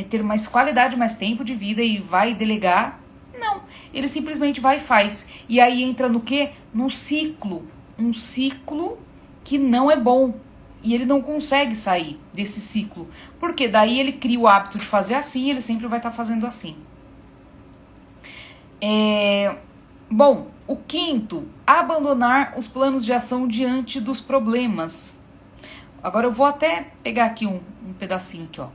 ter mais qualidade, mais tempo de vida e vai delegar. Não, ele simplesmente vai e faz. E aí entra no quê? Num ciclo. Um ciclo que não é bom. E ele não consegue sair desse ciclo. Porque daí ele cria o hábito de fazer assim e ele sempre vai estar fazendo assim. Bom, o quinto, abandonar os planos de ação diante dos problemas. Agora eu vou até pegar aqui um pedacinho aqui, ó.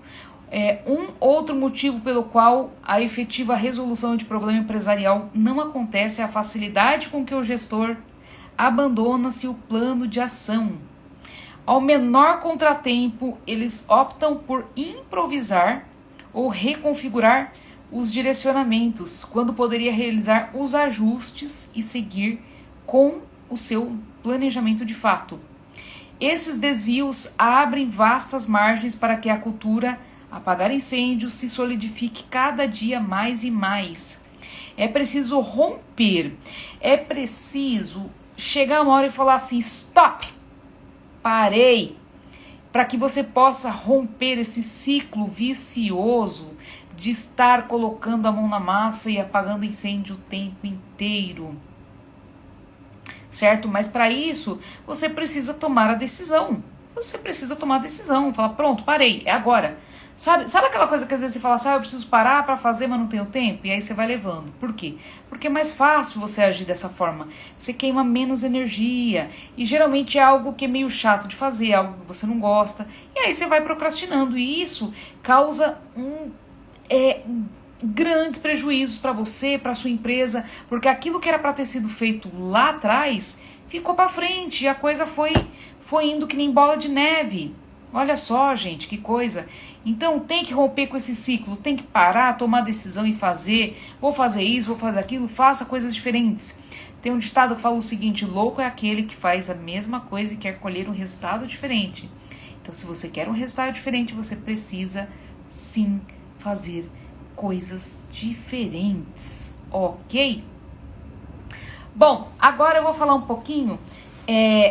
Um outro motivo pelo qual a efetiva resolução de problema empresarial não acontece é a facilidade com que o gestor abandona-se o plano de ação. Ao menor contratempo, eles optam por improvisar ou reconfigurar os direcionamentos, quando poderia realizar os ajustes e seguir com o seu planejamento de fato. Esses desvios abrem vastas margens para que a cultura apagar incêndios se solidifique cada dia mais e mais. É preciso romper, é preciso chegar uma hora e falar assim, stop, parei, para que você possa romper esse ciclo vicioso de estar colocando a mão na massa e apagando incêndio o tempo inteiro. Certo? Mas para isso, você precisa tomar a decisão. Você precisa tomar a decisão, falar, pronto, parei, é agora. Sabe aquela coisa que às vezes você fala assim, eu preciso parar para fazer, mas não tenho tempo? E aí você vai levando. Por quê? Porque é mais fácil você agir dessa forma. Você queima menos energia. E geralmente é algo que é meio chato de fazer, algo que você não gosta. E aí você vai procrastinando. E isso causa grandes prejuízos para você, para sua empresa. Porque aquilo que era para ter sido feito lá atrás, ficou para frente. E a coisa foi indo que nem bola de neve. Olha só, gente, que coisa. Então tem que romper com esse ciclo, tem que parar, tomar decisão e fazer. Vou fazer isso, vou fazer aquilo, faça coisas diferentes. Tem um ditado que fala o seguinte, louco é aquele que faz a mesma coisa e quer colher um resultado diferente. Então se você quer um resultado diferente, você precisa sim fazer coisas diferentes, ok? Bom, agora eu vou falar um pouquinho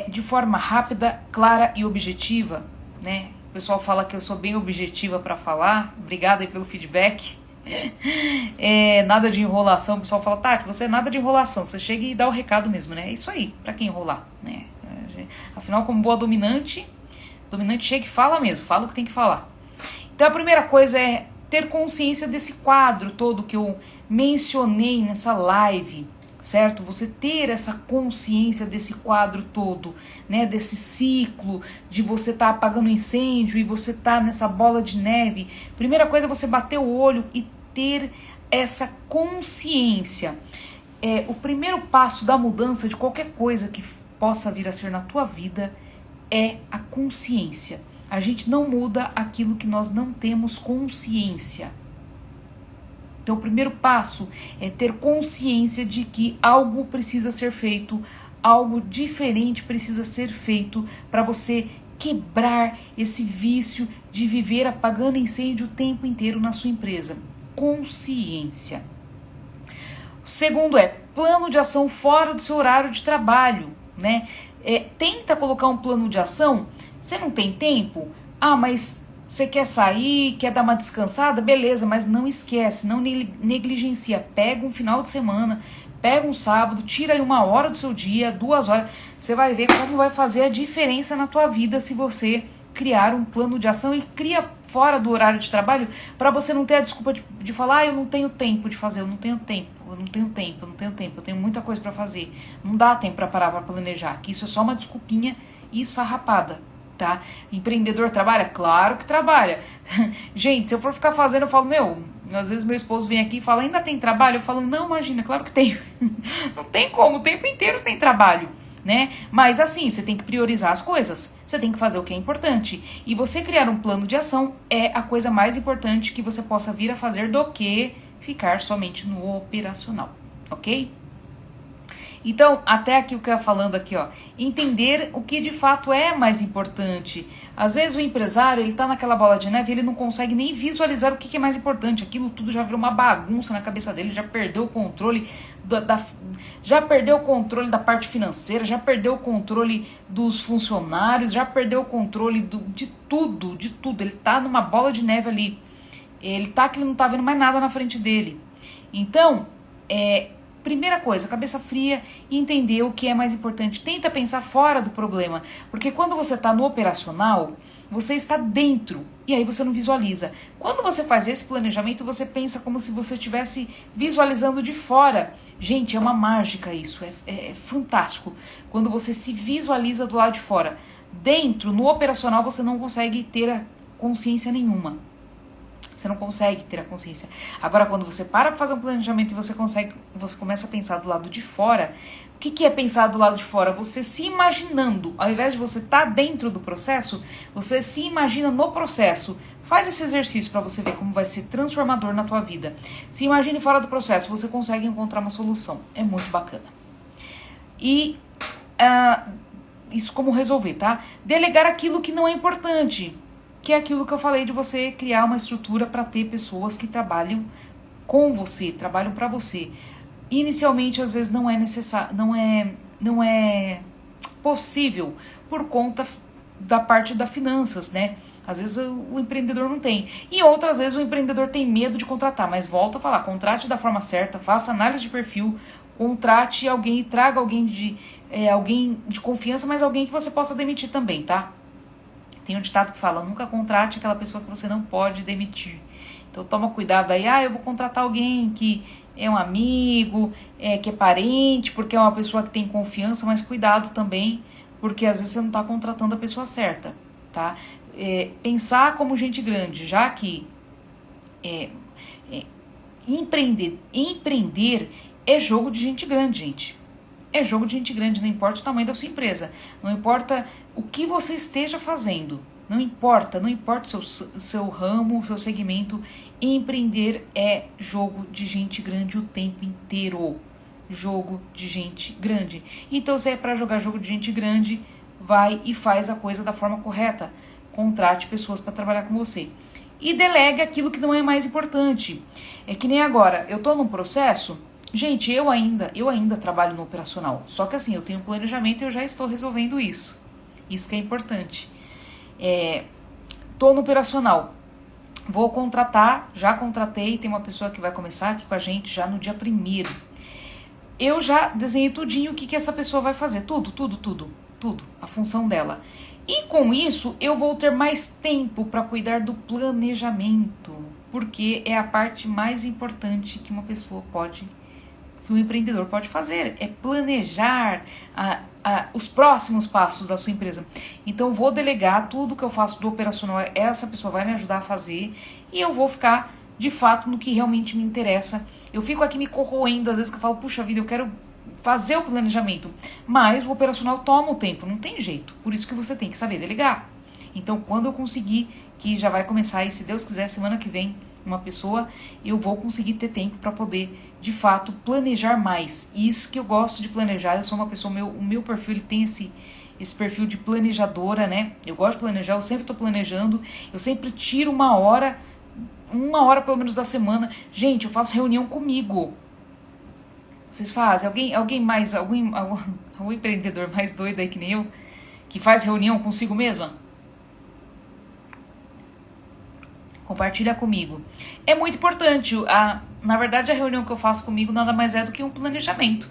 de forma rápida, clara e objetiva, né? O pessoal fala que eu sou bem objetiva para falar. Obrigada aí pelo feedback. Nada de enrolação. O pessoal fala, Tati, você é nada de enrolação. Você chega e dá o recado mesmo, né? É isso aí, para quem enrolar, né? Afinal, como boa dominante chega e fala mesmo, fala o que tem que falar. Então a primeira coisa é ter consciência desse quadro todo que eu mencionei nessa live, certo? Você ter essa consciência desse quadro todo, né? Desse ciclo de você estar apagando incêndio e você estar nessa bola de neve. Primeira coisa é você bater o olho e ter essa consciência. O primeiro passo da mudança de qualquer coisa que possa vir a ser na tua vida é a consciência. A gente não muda aquilo que nós não temos consciência. Então, o primeiro passo é ter consciência de que algo precisa ser feito, algo diferente precisa ser feito para você quebrar esse vício de viver apagando incêndio o tempo inteiro na sua empresa. Consciência. O segundo é plano de ação fora do seu horário de trabalho, né? Tenta colocar um plano de ação. Você não tem tempo? Mas você quer sair, quer dar uma descansada? Beleza, mas não esquece, não negligencia. Pega um final de semana, Pega um sábado, tira aí 1 hora do seu dia, 2 horas. Você vai ver como vai fazer a diferença na tua vida se você criar um plano de ação e cria fora do horário de trabalho para você não ter a desculpa de falar, eu não tenho tempo de fazer, eu não tenho tempo, eu tenho muita coisa para fazer. Não dá tempo para parar para planejar, que isso é só uma desculpinha e esfarrapada, tá? Empreendedor trabalha? Claro que trabalha. Gente, se eu for ficar fazendo, eu falo, às vezes meu esposo vem aqui e fala, ainda tem trabalho? Eu falo, não, imagina, claro que tem. Não tem como, o tempo inteiro tem trabalho, né? Mas assim, você tem que priorizar as coisas, você tem que fazer o que é importante. E você criar um plano de ação é a coisa mais importante que você possa vir a fazer do que ficar somente no operacional, ok? Então, até aqui o que eu ia falando aqui, ó, entender o que de fato é mais importante. Às vezes o empresário, ele tá naquela bola de neve, ele não consegue nem visualizar o que é mais importante. Aquilo tudo já virou uma bagunça na cabeça dele, já perdeu o controle já perdeu o controle da parte financeira, já perdeu o controle dos funcionários, já perdeu o controle de tudo. Ele tá numa bola de neve ali. Ele tá que ele não tá vendo mais nada na frente dele. Então, primeira coisa, cabeça fria e entender o que é mais importante. Tenta pensar fora do problema, porque quando você está no operacional, você está dentro e aí você não visualiza. Quando você faz esse planejamento, você pensa como se você estivesse visualizando de fora. Gente, é uma mágica isso, é fantástico. Quando você se visualiza do lado de fora. Dentro, no operacional, você não consegue ter a consciência nenhuma. Você não consegue ter a consciência. Agora, quando você para fazer um planejamento e você começa a pensar do lado de fora, o que é pensar do lado de fora? Você se imaginando, ao invés de você estar dentro do processo, você se imagina no processo. Faz esse exercício para você ver como vai ser transformador na tua vida. Se imagine fora do processo, você consegue encontrar uma solução. É muito bacana. E isso como resolver, tá? Delegar aquilo que não é importante. Que é aquilo que eu falei de você criar uma estrutura para ter pessoas que trabalham com você, trabalham para você. Inicialmente, às vezes, não é necessário, não é possível por conta da parte das finanças, né? Às vezes o empreendedor não tem. E outras vezes o empreendedor tem medo de contratar. Mas volto a falar, contrate da forma certa, faça análise de perfil, contrate alguém e traga alguém de confiança, mas alguém que você possa demitir também, tá? Tem um ditado que fala, nunca contrate aquela pessoa que você não pode demitir. Então toma cuidado aí, eu vou contratar alguém que é um amigo, que é parente, porque é uma pessoa que tem confiança, mas cuidado também, porque às vezes você não está contratando a pessoa certa, tá? Pensar como gente grande, já que empreender é jogo de gente grande, gente. É jogo de gente grande, não importa o tamanho da sua empresa, não importa o que você esteja fazendo, não importa o seu ramo, o seu segmento, empreender é jogo de gente grande o tempo inteiro, jogo de gente grande. Então, se é para jogar jogo de gente grande, vai e faz a coisa da forma correta, contrate pessoas para trabalhar com você. E delega aquilo que não é mais importante. É que nem agora, eu tô num processo... Gente, eu ainda trabalho no operacional, só que assim, eu tenho um planejamento e eu já estou resolvendo isso. Isso que é importante. Tô no operacional, vou contratar, já contratei, tem uma pessoa que vai começar aqui com a gente já no dia 1º. Eu já desenhei tudinho o que essa pessoa vai fazer, tudo, a função dela. E com isso, eu vou ter mais tempo para cuidar do planejamento, porque é a parte mais importante que uma pessoa que um empreendedor pode fazer, é planejar os próximos passos da sua empresa. Então, vou delegar tudo que eu faço do operacional, essa pessoa vai me ajudar a fazer, e eu vou ficar, de fato, no que realmente me interessa. Eu fico aqui me corroendo, às vezes que eu falo, puxa vida, eu quero fazer o planejamento, mas o operacional toma o tempo, não tem jeito, por isso que você tem que saber delegar. Então, quando eu conseguir, que já vai começar aí, se Deus quiser, semana que vem, uma pessoa, eu vou conseguir ter tempo para poder, de fato, planejar mais. E isso que eu gosto de planejar, eu sou uma pessoa, o meu perfil ele tem esse perfil de planejadora, né? Eu gosto de planejar, eu sempre estou planejando, eu sempre tiro uma hora pelo menos da semana. Gente, eu faço reunião comigo. Vocês fazem? Algum empreendedor mais doido aí que nem eu, que faz reunião consigo mesma? Compartilha comigo. É muito importante Na verdade, a reunião que eu faço comigo nada mais é do que um planejamento.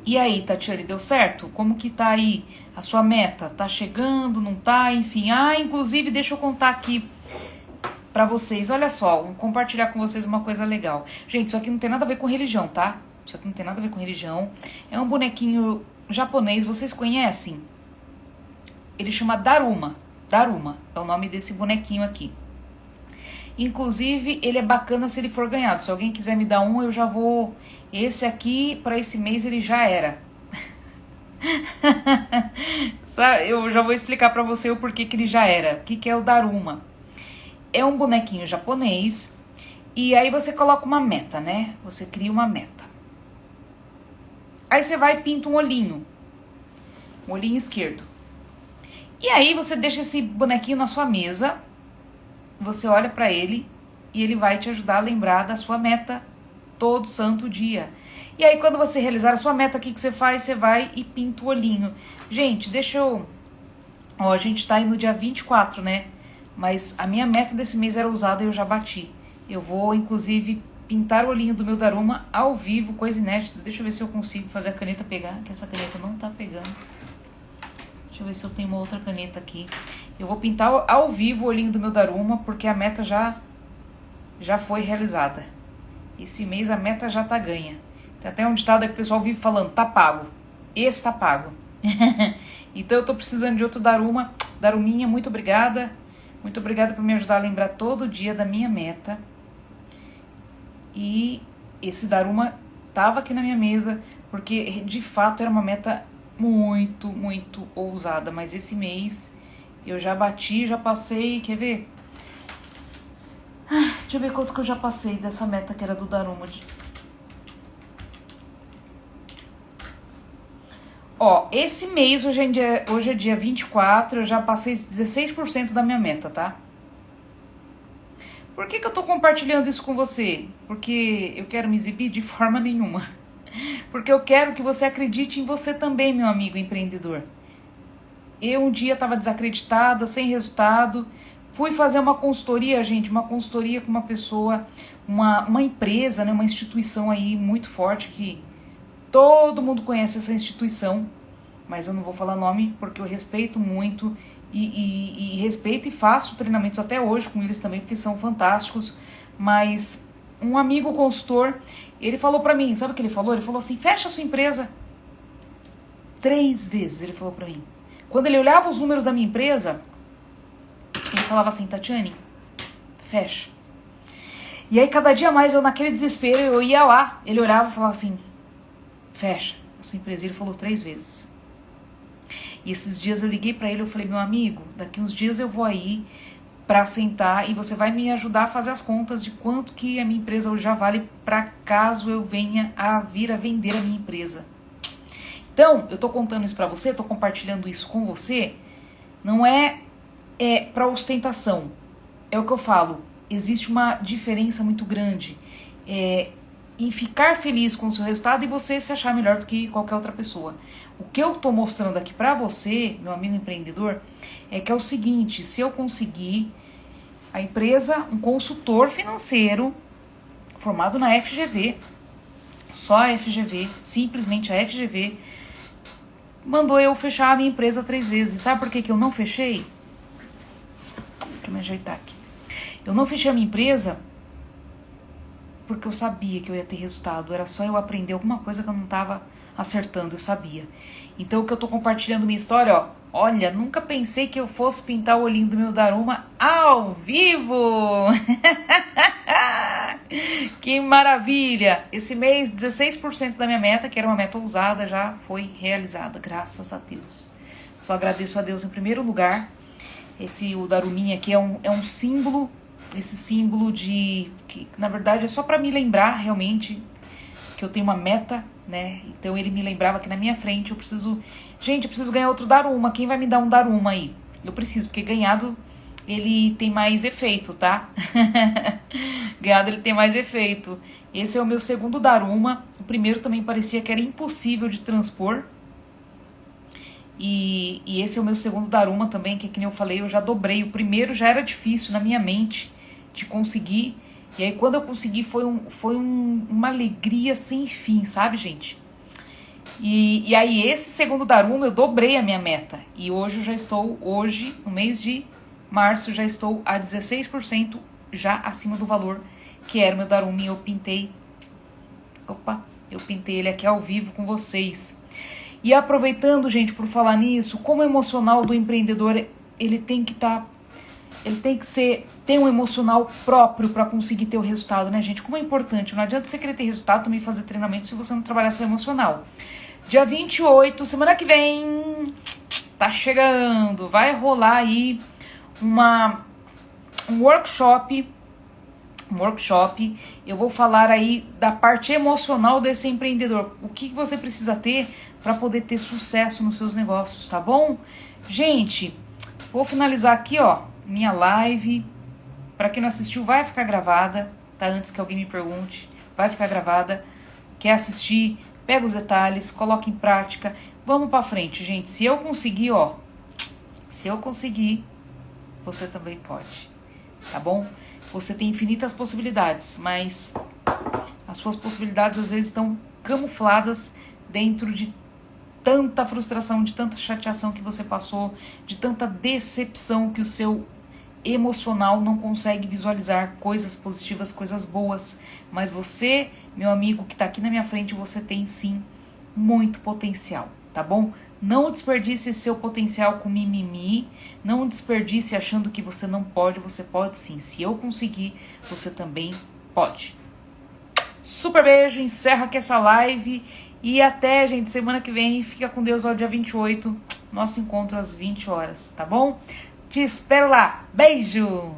E aí, Tatiane, deu certo? Como que tá aí a sua meta? Tá chegando, não tá? Enfim, inclusive, deixa eu contar aqui pra vocês. Olha só, vou compartilhar com vocês uma coisa legal. Gente, isso aqui não tem nada a ver com religião, tá? Isso aqui não tem nada a ver com religião. É um bonequinho japonês, vocês conhecem? Ele chama Daruma. Daruma é o nome desse bonequinho aqui. Inclusive, ele é bacana se ele for ganhado. Se alguém quiser me dar um, eu já vou... Esse aqui, para esse mês, ele já era. Eu já vou explicar para você o porquê que ele já era. O que é o Daruma? É um bonequinho japonês. E aí você coloca uma meta, né? Você cria uma meta. Aí você vai e pinta um olhinho. Um olhinho esquerdo. E aí você deixa esse bonequinho na sua mesa... Você olha pra ele e ele vai te ajudar a lembrar da sua meta todo santo dia. E aí, quando você realizar a sua meta, o que você faz? Você vai e pinta o olhinho. Gente, deixa eu... Ó, a gente tá aí no dia 24, né? Mas a minha meta desse mês era usada e eu já bati. Eu vou, inclusive, pintar o olhinho do meu Daruma ao vivo, coisa inédita. Deixa eu ver se eu consigo fazer a caneta pegar, que essa caneta não tá pegando. Deixa eu ver se eu tenho uma outra caneta aqui. Eu vou pintar ao vivo o olhinho do meu Daruma, porque a meta já foi realizada. Esse mês a meta já tá ganha. Tem até um ditado aí que o pessoal vive falando, tá pago. Esse tá pago. Então eu tô precisando de outro Daruma. Daruminha, muito obrigada. Muito obrigada por me ajudar a lembrar todo dia da minha meta. E esse Daruma tava aqui na minha mesa, porque de fato era uma meta muito, muito ousada. Mas esse mês... Eu já bati, já passei, quer ver? Deixa eu ver quanto que eu já passei dessa meta que era do Daruma. Ó, esse mês, hoje é dia 24, eu já passei 16% da minha meta, tá? Por que eu tô compartilhando isso com você? Porque eu quero me exibir de forma nenhuma. Porque eu quero que você acredite em você também, meu amigo empreendedor. Eu um dia estava desacreditada, sem resultado, fui fazer uma consultoria, gente, uma consultoria com uma pessoa, uma empresa, né, uma instituição aí muito forte, que todo mundo conhece essa instituição, mas eu não vou falar nome porque eu respeito muito e respeito e faço treinamentos até hoje com eles também, porque são fantásticos. Mas um amigo consultor, ele falou pra mim, sabe o que ele falou? Ele falou assim, fecha a sua empresa. 3 vezes ele falou pra mim. Quando ele olhava os números da minha empresa, ele falava assim, Tatiane, fecha. E aí, cada dia mais, eu naquele desespero, eu ia lá, ele olhava e falava assim, fecha a sua empresa. Ele falou 3 vezes. E esses dias eu liguei pra ele, eu falei, meu amigo, daqui uns dias eu vou aí pra sentar e você vai me ajudar a fazer as contas de quanto que a minha empresa hoje já vale pra caso eu venha a vir a vender a minha empresa. Então, eu tô contando isso pra você, tô compartilhando isso com você, não é pra ostentação. É o que eu falo, existe uma diferença muito grande em ficar feliz com o seu resultado e você se achar melhor do que qualquer outra pessoa. O que eu tô mostrando aqui pra você, meu amigo empreendedor, é que é o seguinte, se eu conseguir, a empresa, um consultor financeiro formado na FGV, só a FGV, simplesmente a FGV, mandou eu fechar a minha empresa 3 vezes. Sabe por que eu não fechei? Deixa eu me ajeitar aqui. Eu não fechei a minha empresa porque eu sabia que eu ia ter resultado. Era só eu aprender alguma coisa que eu não estava acertando, eu sabia. Então, o que eu tô compartilhando minha história, ó. Olha, nunca pensei que eu fosse pintar o olhinho do meu Daruma ao vivo! Que maravilha! Esse mês, 16% da minha meta, que era uma meta ousada, já foi realizada, graças a Deus. Só agradeço a Deus em primeiro lugar. O Daruminha aqui é um símbolo, esse símbolo que na verdade é só para me lembrar realmente que eu tenho uma meta, né? Então ele me lembrava que na minha frente eu preciso ganhar outro Daruma. Quem vai me dar um Daruma aí? Eu preciso, porque ganhado ele tem mais efeito, tá? Ganhado ele tem mais efeito. Esse é o meu segundo Daruma. O primeiro também parecia que era impossível de transpor. E esse é o meu segundo Daruma também, que nem eu falei, eu já dobrei. O primeiro já era difícil na minha mente de conseguir. E aí quando eu consegui foi uma alegria sem fim, sabe, gente? E aí esse segundo Daruma eu dobrei a minha meta. E hoje eu já estou, no mês de março, já estou a 16% já acima do valor que era o meu Daruma. E eu pintei ele aqui ao vivo com vocês. E aproveitando, gente, por falar nisso, como o emocional do empreendedor, ele tem que ter um emocional próprio para conseguir ter o resultado, né, gente? Como é importante. Não adianta você querer ter resultado também fazer treinamento se você não trabalhar seu emocional. Dia 28, semana que vem, tá chegando, vai rolar aí um workshop. Eu vou falar aí da parte emocional desse empreendedor. O que você precisa ter para poder ter sucesso nos seus negócios, tá bom? Gente, vou finalizar aqui, ó, minha live. Para quem não assistiu, vai ficar gravada, tá? Antes que alguém me pergunte, vai ficar gravada. Quer assistir? Pega os detalhes, coloca em prática. Vamos pra frente, gente. Se eu conseguir, você também pode, tá bom? Você tem infinitas possibilidades, mas as suas possibilidades às vezes estão camufladas dentro de tanta frustração, de tanta chateação que você passou, de tanta decepção que o seu emocional não consegue visualizar coisas positivas, coisas boas. Mas você, meu amigo que tá aqui na minha frente, você tem sim muito potencial, tá bom? Não desperdice esse seu potencial com mimimi, não desperdice achando que você não pode, você pode sim. Se eu conseguir, você também pode. Super beijo, encerro aqui essa live e até, gente, semana que vem. Fica com Deus ao dia 28, nosso encontro às 20 horas, tá bom? Te espero lá. Beijo!